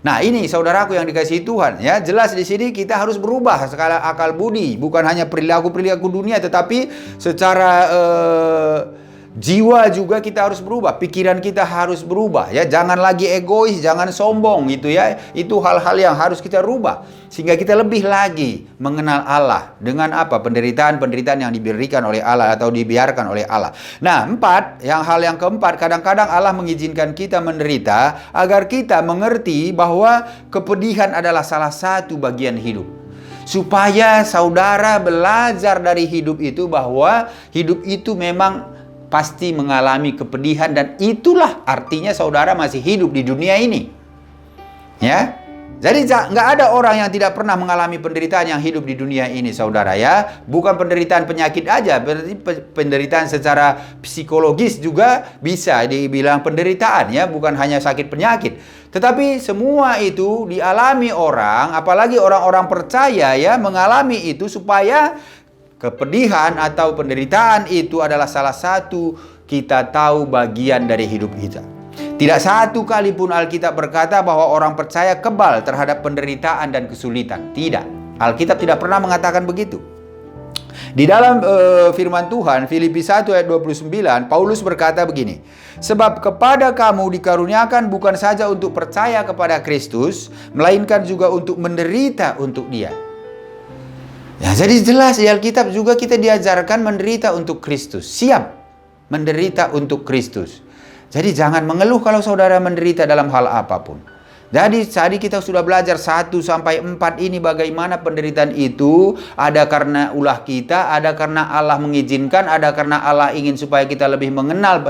Nah, ini saudaraku yang dikasihi Tuhan, ya, jelas di sini kita harus berubah skala akal budi, bukan hanya perilaku dunia, tetapi secara jiwa juga kita harus berubah, pikiran kita harus berubah, ya. Jangan lagi egois, jangan sombong, gitu ya. Itu hal-hal yang harus kita rubah sehingga kita lebih lagi mengenal Allah dengan apa? Penderitaan yang diberikan oleh Allah atau dibiarkan oleh Allah. Nah, hal yang keempat, kadang-kadang Allah mengizinkan kita menderita agar kita mengerti bahwa kepedihan adalah salah satu bagian hidup. Supaya saudara belajar dari hidup itu bahwa hidup itu memang pasti mengalami kepedihan, dan itulah artinya saudara masih hidup di dunia ini, ya. Jadi nggak ada orang yang tidak pernah mengalami penderitaan yang hidup di dunia ini, saudara, ya. Bukan penderitaan penyakit aja, berarti penderitaan secara psikologis juga bisa dibilang penderitaan, ya. Bukan hanya sakit penyakit, tetapi semua itu dialami orang, apalagi orang-orang percaya, ya, mengalami itu supaya kepedihan atau penderitaan itu adalah salah satu kita tahu bagian dari hidup kita. Tidak satu kali pun Alkitab berkata bahwa orang percaya kebal terhadap penderitaan dan kesulitan. Tidak. Alkitab tidak pernah mengatakan begitu. Di dalam firman Tuhan, Filipi 1 ayat 29, Paulus berkata begini, sebab kepada kamu dikaruniakan bukan saja untuk percaya kepada Kristus, melainkan juga untuk menderita untuk Dia. Ya, jadi jelas di Alkitab juga kita diajarkan menderita untuk Kristus. Siap menderita untuk Kristus. Jadi jangan mengeluh kalau saudara menderita dalam hal apapun. Jadi tadi kita sudah belajar 1 sampai 4 ini bagaimana penderitaan itu ada karena ulah kita, ada karena Allah mengizinkan, ada karena Allah ingin supaya kita lebih mengenal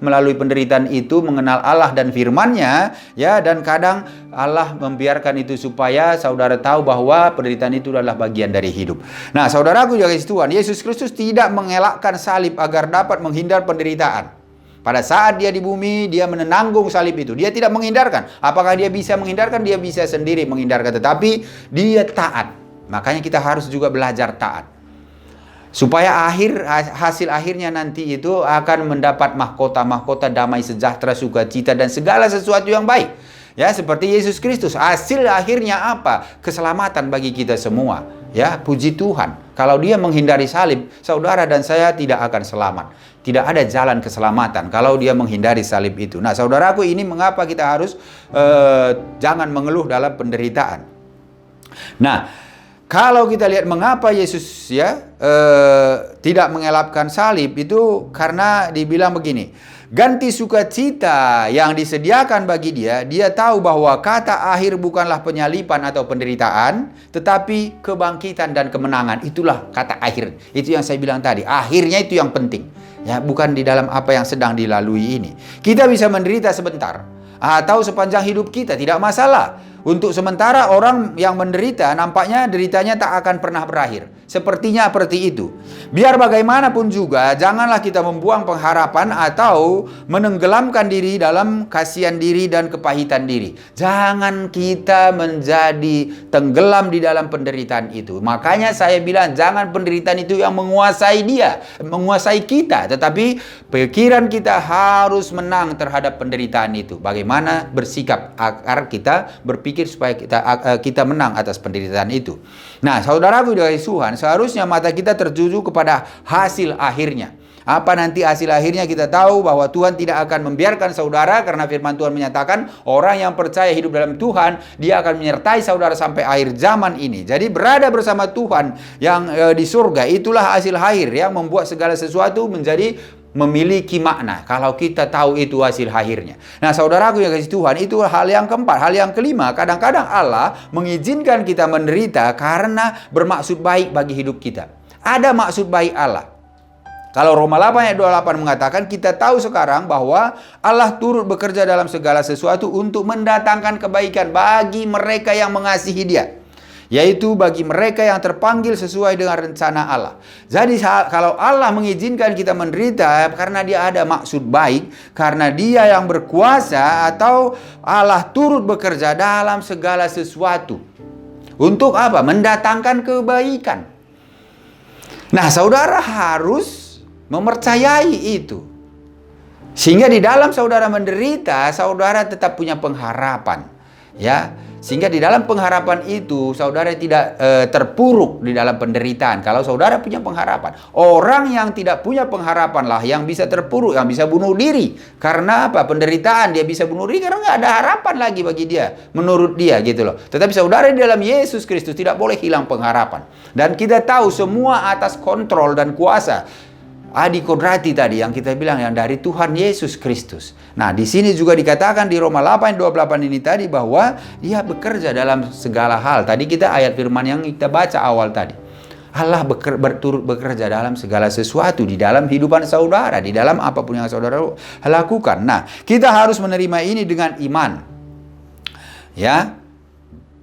melalui penderitaan itu, mengenal Allah dan firman-Nya, ya, dan kadang Allah membiarkan itu supaya saudara tahu bahwa penderitaan itu adalah bagian dari hidup. Nah, saudaraku yang dikasihi Tuhan, Yesus Kristus tidak mengelakkan salib agar dapat menghindar penderitaan. Pada saat Dia di bumi, Dia menanggung salib itu. Dia tidak menghindarkan. Apakah Dia bisa menghindarkan? Dia bisa sendiri menghindarkan. Tetapi Dia taat. Makanya kita harus juga belajar taat. Supaya hasil akhirnya nanti itu akan mendapat mahkota damai sejahtera, sukacita, dan segala sesuatu yang baik. Ya, seperti Yesus Kristus. Hasil akhirnya apa? Keselamatan bagi kita semua. Ya, puji Tuhan. Kalau Dia menghindari salib, saudara dan saya tidak akan selamat. Tidak ada jalan keselamatan kalau Dia menghindari salib itu. Nah, saudaraku, ini mengapa kita harus jangan mengeluh dalam penderitaan. Nah, kalau kita lihat mengapa Yesus, ya, tidak mengelakkan salib itu karena dibilang begini, ganti sukacita yang disediakan bagi Dia. Dia tahu bahwa kata akhir bukanlah penyalipan atau penderitaan, tetapi kebangkitan dan kemenangan. Itulah kata akhir. Itu yang saya bilang tadi. Akhirnya itu yang penting. Ya, bukan di dalam apa yang sedang dilalui ini. Kita bisa menderita sebentar atau sepanjang hidup kita, tidak masalah. Untuk sementara orang yang menderita nampaknya deritanya tak akan pernah berakhir. Sepertinya seperti itu. Biar bagaimanapun juga, janganlah kita membuang pengharapan atau menenggelamkan diri dalam kasihan diri dan kepahitan diri. Jangan kita menjadi tenggelam di dalam penderitaan itu. Makanya saya bilang jangan penderitaan itu yang menguasai menguasai kita. Tetapi pikiran kita harus menang terhadap penderitaan itu. Bagaimana bersikap agar kita berpikir supaya kita menang atas penderitaan itu. Nah, saudaraku dari Tuhan, seharusnya mata kita tertuju kepada hasil akhirnya. Apa nanti hasil akhirnya kita tahu bahwa Tuhan tidak akan membiarkan saudara, karena firman Tuhan menyatakan orang yang percaya hidup dalam Tuhan, Dia akan menyertai saudara sampai akhir zaman ini. Jadi berada bersama Tuhan yang di surga, itulah hasil akhir yang membuat segala sesuatu menjadi memiliki makna kalau kita tahu itu hasil akhirnya. Nah, saudaraku yang kasih Tuhan, itu hal yang keempat. Hal yang kelima, kadang-kadang Allah mengizinkan kita menderita karena bermaksud baik bagi hidup kita. Ada maksud baik Allah. Kalau Roma 8 ayat 28 mengatakan, kita tahu sekarang bahwa Allah turut bekerja dalam segala sesuatu untuk mendatangkan kebaikan bagi mereka yang mengasihi Dia, yaitu bagi mereka yang terpanggil sesuai dengan rencana Allah. Jadi kalau Allah mengizinkan kita menderita karena Dia ada maksud baik, karena Dia yang berkuasa, atau Allah turut bekerja dalam segala sesuatu. Untuk apa? Mendatangkan kebaikan. Nah, saudara harus mempercayai itu. Sehingga di dalam saudara menderita, saudara tetap punya pengharapan. Ya, sehingga di dalam pengharapan itu saudara tidak terpuruk di dalam penderitaan. Kalau saudara punya pengharapan, orang yang tidak punya pengharapan lah yang bisa terpuruk, yang bisa bunuh diri. Karena apa? Penderitaan. Dia bisa bunuh diri karena nggak ada harapan lagi bagi dia, menurut dia gitu loh. Tetapi saudara di dalam Yesus Kristus tidak boleh hilang pengharapan. Dan kita tahu semua atas kontrol dan kuasa Adi Kodrati tadi yang kita bilang, yang dari Tuhan Yesus Kristus. Nah, di sini juga dikatakan di Roma 8:28 ini tadi bahwa Dia bekerja dalam segala hal. Tadi kita ayat firman yang kita baca awal tadi. Allah berturut bekerja dalam segala sesuatu di dalam kehidupan saudara, di dalam apapun yang saudara lakukan. Nah, kita harus menerima ini dengan iman. Ya.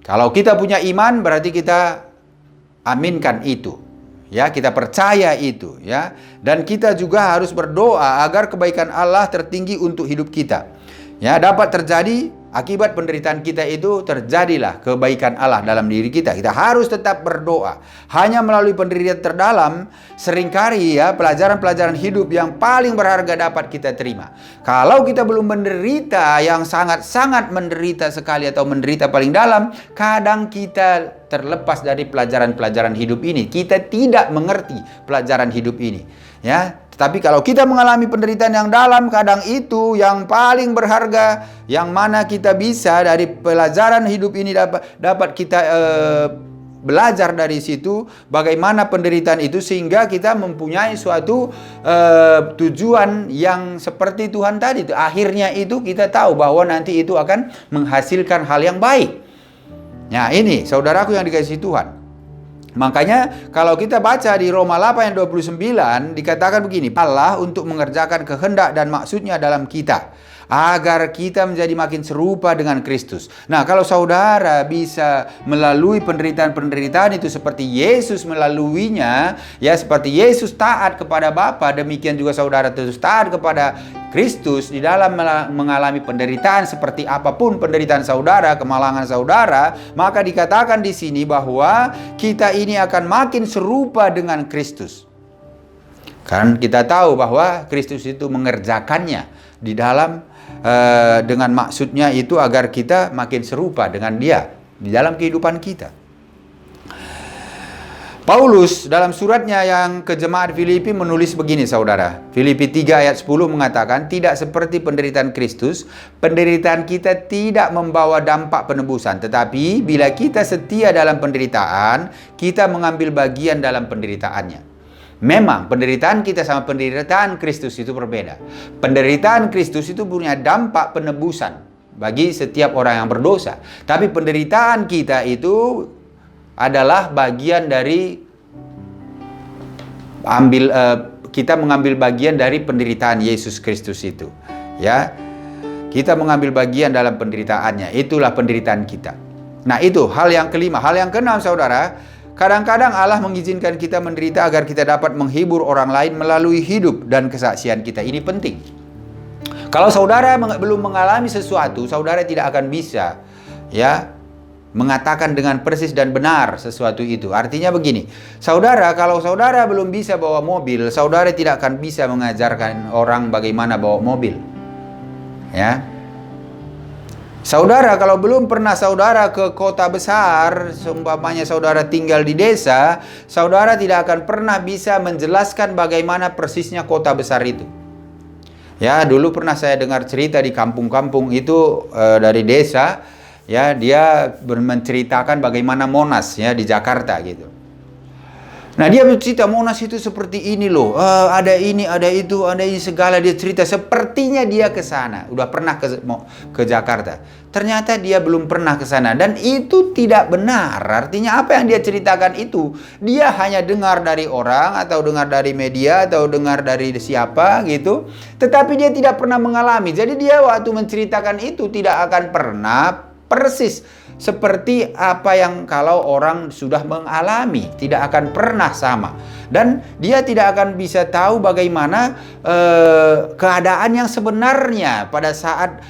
Kalau kita punya iman berarti kita aminkan itu. Ya, kita percaya itu, ya. Dan kita juga harus berdoa agar kebaikan Allah tertinggi untuk hidup kita. Ya, dapat terjadi akibat penderitaan kita itu, terjadilah kebaikan Allah dalam diri kita. Kita harus tetap berdoa. Hanya melalui penderitaan terdalam, seringkali ya, pelajaran-pelajaran hidup yang paling berharga dapat kita terima. Kalau kita belum menderita, yang sangat-sangat menderita sekali atau menderita paling dalam, kadang kita terlepas dari pelajaran-pelajaran hidup ini. Kita tidak mengerti pelajaran hidup ini. Ya, tetapi kalau kita mengalami penderitaan yang dalam, kadang itu yang paling berharga, yang mana kita bisa dari pelajaran hidup ini dapat kita belajar dari situ bagaimana penderitaan itu, sehingga kita mempunyai suatu tujuan yang seperti Tuhan tadi. Akhirnya itu kita tahu bahwa nanti itu akan menghasilkan hal yang baik. Nah, ini saudaraku yang dikasihi Tuhan. Makanya kalau kita baca di Roma 8 ayat 29 dikatakan begini, Allah untuk mengerjakan kehendak dan maksudnya dalam kita, agar kita menjadi makin serupa dengan Kristus. Nah, kalau saudara bisa melalui penderitaan-penderitaan itu seperti Yesus melaluinya, ya, seperti Yesus taat kepada Bapa, demikian juga saudara terus taat kepada Kristus di dalam mengalami penderitaan seperti apapun penderitaan saudara, kemalangan saudara, maka dikatakan di sini bahwa kita ini akan makin serupa dengan Kristus. Kan kita tahu bahwa Kristus itu mengerjakannya di dalam dengan maksudnya itu agar kita makin serupa dengan Dia di dalam kehidupan kita. Paulus dalam suratnya yang ke jemaat Filipi menulis begini saudara. Filipi 3 ayat 10 mengatakan, tidak seperti penderitaan Kristus, penderitaan kita tidak membawa dampak penebusan. Tetapi bila kita setia dalam penderitaan, kita mengambil bagian dalam penderitaannya. Memang penderitaan kita sama penderitaan Kristus itu berbeda. Penderitaan Kristus itu punya dampak penebusan bagi setiap orang yang berdosa. Tapi penderitaan kita itu adalah bagian dari kita mengambil bagian dari penderitaan Yesus Kristus itu. Ya, kita mengambil bagian dalam penderitaannya. Itulah penderitaan kita. Nah, itu hal yang kelima. Hal yang keenam saudara, kadang-kadang Allah mengizinkan kita menderita agar kita dapat menghibur orang lain melalui hidup dan kesaksian kita. Ini penting. Kalau saudara belum mengalami sesuatu, saudara tidak akan bisa ya mengatakan dengan persis dan benar sesuatu itu. Artinya begini, saudara, kalau saudara belum bisa bawa mobil, saudara tidak akan bisa mengajarkan orang bagaimana bawa mobil. Ya. Saudara, kalau belum pernah saudara ke kota besar, seumpamanya saudara tinggal di desa, saudara tidak akan pernah bisa menjelaskan bagaimana persisnya kota besar itu. Ya, dulu pernah saya dengar cerita di kampung-kampung itu dari desa. Ya, dia menceritakan bagaimana Monas ya di Jakarta gitu. Nah, dia bercerita Monas itu seperti ini loh, ada ini, ada itu, ada ini segala. Dia cerita sepertinya dia ke sana, udah pernah ke Jakarta. Ternyata dia belum pernah ke sana dan itu tidak benar. Artinya apa yang dia ceritakan itu dia hanya dengar dari orang atau dengar dari media atau dengar dari siapa gitu, tetapi dia tidak pernah mengalami. Jadi dia waktu menceritakan itu tidak akan pernah persis seperti apa yang kalau orang sudah mengalami, tidak akan pernah sama. Dan dia tidak akan bisa tahu bagaimana keadaan yang sebenarnya pada saat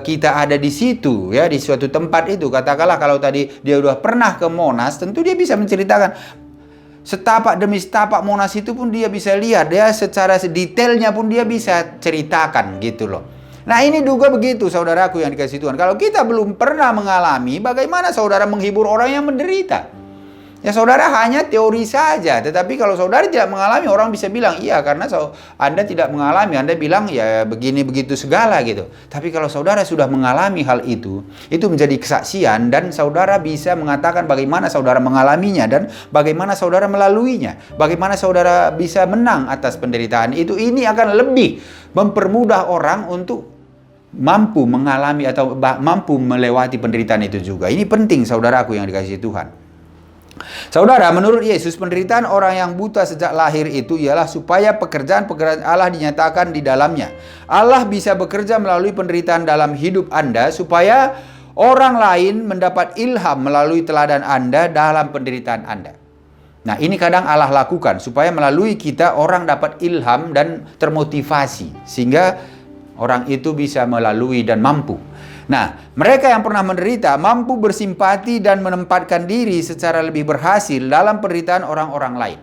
kita ada di situ, ya, di suatu tempat itu. Katakanlah kalau tadi dia sudah pernah ke Monas, tentu dia bisa menceritakan setapak demi setapak Monas itu pun dia bisa lihat, ya, secara detailnya pun dia bisa ceritakan gitu loh. Nah, ini juga begitu saudaraku yang dikasihi Tuhan. Kalau kita belum pernah mengalami, bagaimana saudara menghibur orang yang menderita? Ya, saudara hanya teori saja. Tetapi kalau saudara tidak mengalami, orang bisa bilang, iya karena Anda tidak mengalami. Anda bilang, ya begini begitu segala gitu. Tapi kalau saudara sudah mengalami hal itu menjadi kesaksian. Dan saudara bisa mengatakan bagaimana saudara mengalaminya. Dan bagaimana saudara melaluinya. Bagaimana saudara bisa menang atas penderitaan itu. Ini akan lebih mempermudah orang untuk mampu mengalami atau mampu melewati penderitaan itu juga. Ini penting saudaraku yang dikasihi Tuhan. Saudara, menurut Yesus, penderitaan orang yang buta sejak lahir itu ialah supaya pekerjaan-pekerjaan Allah dinyatakan di dalamnya. Allah bisa bekerja melalui penderitaan dalam hidup Anda supaya orang lain mendapat ilham melalui teladan Anda dalam penderitaan Anda. Nah, ini kadang Allah lakukan supaya melalui kita orang dapat ilham dan termotivasi sehingga orang itu bisa melalui dan mampu. Nah, mereka yang pernah menderita mampu bersimpati dan menempatkan diri secara lebih berhasil dalam penderitaan orang-orang lain.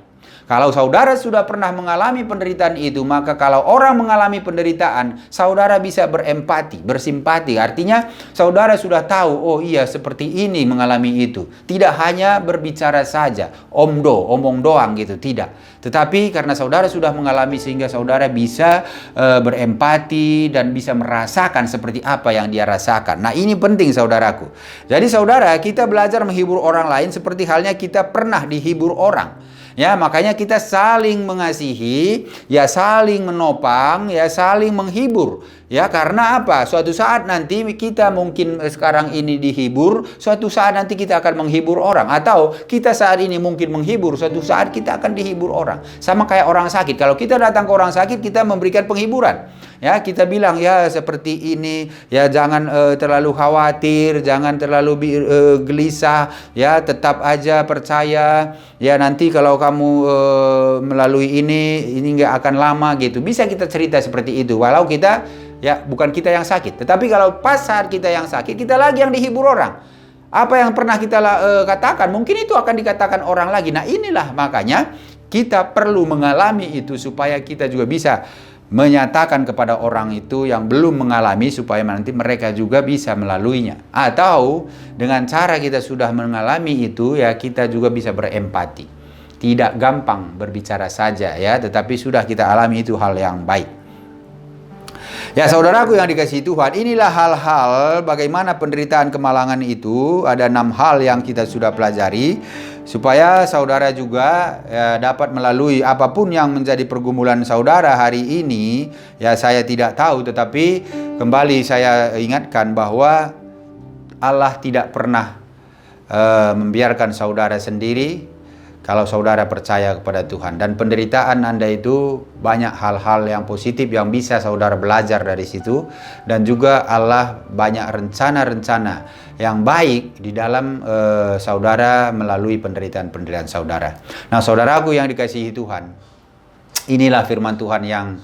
Kalau saudara sudah pernah mengalami penderitaan itu, maka kalau orang mengalami penderitaan, saudara bisa berempati, bersimpati. Artinya, saudara sudah tahu, oh iya seperti ini mengalami itu. Tidak hanya berbicara saja, omong doang gitu, tidak. Tetapi karena saudara sudah mengalami sehingga saudara bisa berempati dan bisa merasakan seperti apa yang dia rasakan. Nah, ini penting saudaraku. Jadi saudara, kita belajar menghibur orang lain seperti halnya kita pernah dihibur orang. Ya, makanya kita saling mengasihi, ya saling menopang, ya saling menghibur. Ya, karena apa? Suatu saat nanti kita mungkin sekarang ini dihibur, suatu saat nanti kita akan menghibur orang. Atau kita saat ini mungkin menghibur, suatu saat kita akan dihibur orang. Sama kayak orang sakit. Kalau kita datang ke orang sakit, kita memberikan penghiburan. Ya, kita bilang ya seperti ini, ya jangan terlalu khawatir, jangan terlalu gelisah, ya tetap aja percaya. Ya nanti kalau kamu melalui ini nggak akan lama gitu. Bisa kita cerita seperti itu, walau kita ya bukan kita yang sakit. Tetapi kalau pas saat kita yang sakit, kita lagi yang dihibur orang. Apa yang pernah kita katakan, mungkin itu akan dikatakan orang lagi. Nah, inilah makanya kita perlu mengalami itu supaya kita juga bisa menyatakan kepada orang itu yang belum mengalami supaya nanti mereka juga bisa melaluinya. Atau dengan cara kita sudah mengalami itu, ya kita juga bisa berempati. Tidak gampang berbicara saja ya, tetapi sudah kita alami itu hal yang baik. Ya saudaraku yang dikasihi Tuhan, inilah hal-hal bagaimana penderitaan kemalangan itu. Ada 6 hal yang kita sudah pelajari supaya saudara juga ya, dapat melalui apapun yang menjadi pergumulan saudara hari ini. Ya saya tidak tahu, tetapi kembali saya ingatkan bahwa Allah tidak pernah membiarkan saudara sendiri kalau saudara percaya kepada Tuhan. Dan penderitaan Anda itu banyak hal-hal yang positif yang bisa saudara belajar dari situ. Dan juga Allah banyak rencana-rencana yang baik di dalam saudara melalui penderitaan-penderitaan saudara. Nah saudaraku yang dikasihi Tuhan, inilah firman Tuhan yang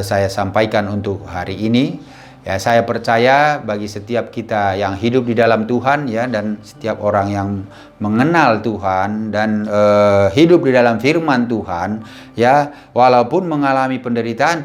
saya sampaikan untuk hari ini. Ya, saya percaya bagi setiap kita yang hidup di dalam Tuhan ya, dan setiap orang yang mengenal Tuhan dan hidup di dalam firman Tuhan ya, walaupun mengalami penderitaan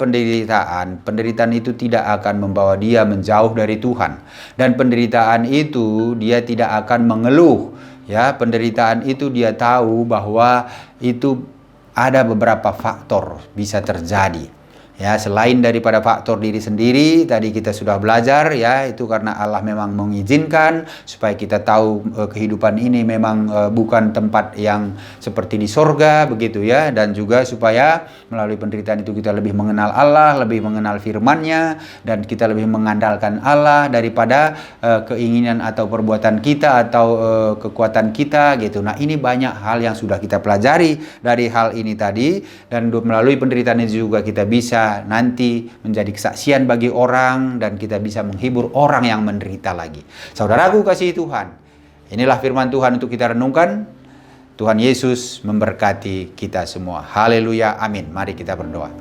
itu tidak akan membawa dia menjauh dari Tuhan. Dan penderitaan itu dia tidak akan mengeluh ya, penderitaan itu dia tahu bahwa itu ada beberapa faktor bisa terjadi. Ya, selain daripada faktor diri sendiri, tadi kita sudah belajar ya, itu karena Allah memang mengizinkan supaya kita tahu kehidupan ini memang bukan tempat yang seperti di sorga begitu ya, dan juga supaya melalui penderitaan itu kita lebih mengenal Allah, lebih mengenal firman-Nya, dan kita lebih mengandalkan Allah daripada keinginan atau perbuatan kita atau kekuatan kita gitu. Nah, ini banyak hal yang sudah kita pelajari dari hal ini tadi, dan melalui penderitaan ini juga kita bisa nanti menjadi kesaksian bagi orang dan kita bisa menghibur orang yang menderita lagi. Saudaraku kasih Tuhan, inilah firman Tuhan untuk kita renungkan. Tuhan Yesus memberkati kita semua. Haleluya, amin. Mari kita berdoa.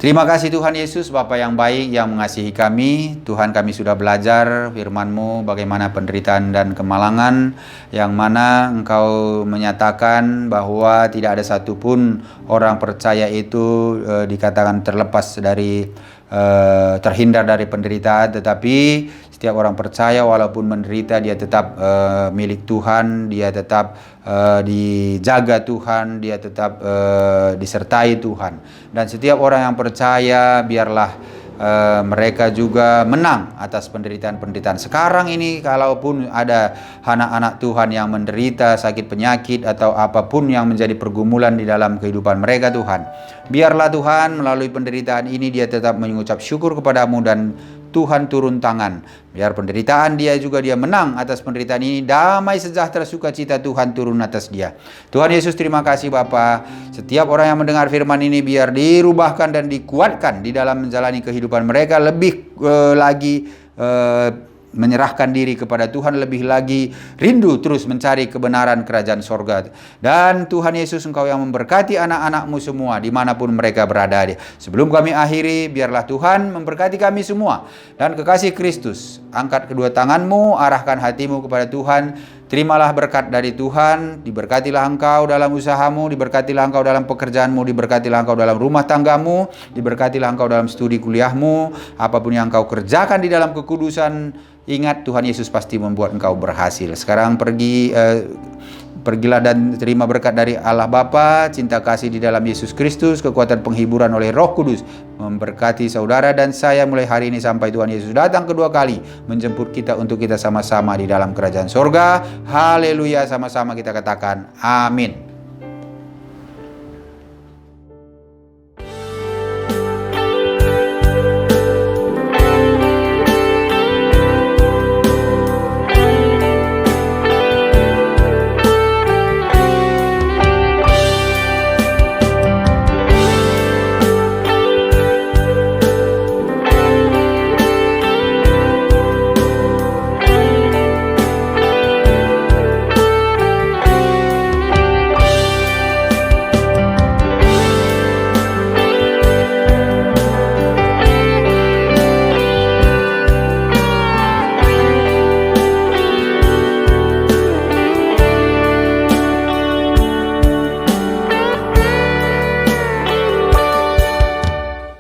Terima kasih Tuhan Yesus, Bapa yang baik yang mengasihi kami. Tuhan, kami sudah belajar firman-Mu bagaimana penderitaan dan kemalangan, yang mana Engkau menyatakan bahwa tidak ada satupun orang percaya itu dikatakan terlepas dari terhindar dari penderitaan, tetapi setiap orang percaya walaupun menderita dia tetap milik Tuhan, dia tetap dijaga Tuhan, dia tetap disertai Tuhan. Dan setiap orang yang percaya biarlah mereka juga menang atas penderitaan-penderitaan. Sekarang ini kalaupun ada anak-anak Tuhan yang menderita sakit penyakit atau apapun yang menjadi pergumulan di dalam kehidupan mereka Tuhan, biarlah Tuhan melalui penderitaan ini dia tetap mengucap syukur kepadamu dan Tuhan turun tangan. Biar penderitaan dia juga dia menang atas penderitaan ini. Damai sejahtera sukacita Tuhan turun atas dia. Tuhan Yesus, terima kasih Bapa. Setiap orang yang mendengar firman ini biar dirubahkan dan dikuatkan di dalam menjalani kehidupan mereka lebih lagi menyerahkan diri kepada Tuhan, lebih lagi rindu terus mencari kebenaran kerajaan sorga. Dan Tuhan Yesus, Engkau yang memberkati anak-anak-Mu semua dimanapun mereka berada. Sebelum kami akhiri, biarlah Tuhan memberkati kami semua. Dan kekasih Kristus, angkat kedua tangan-Mu, arahkan hatimu kepada Tuhan. Terimalah berkat dari Tuhan. Diberkatilah engkau dalam usahamu, diberkatilah engkau dalam pekerjaanmu, diberkatilah engkau dalam rumah tanggamu, diberkatilah engkau dalam studi kuliahmu. Apapun yang engkau kerjakan di dalam kekudusan, ingat Tuhan Yesus pasti membuat engkau berhasil. Sekarang pergilah dan terima berkat dari Allah Bapa, cinta kasih di dalam Yesus Kristus, kekuatan penghiburan oleh Roh Kudus memberkati saudara dan saya mulai hari ini sampai Tuhan Yesus datang kedua kali menjemput kita untuk kita sama-sama di dalam kerajaan sorga. Haleluya, sama-sama kita katakan amin.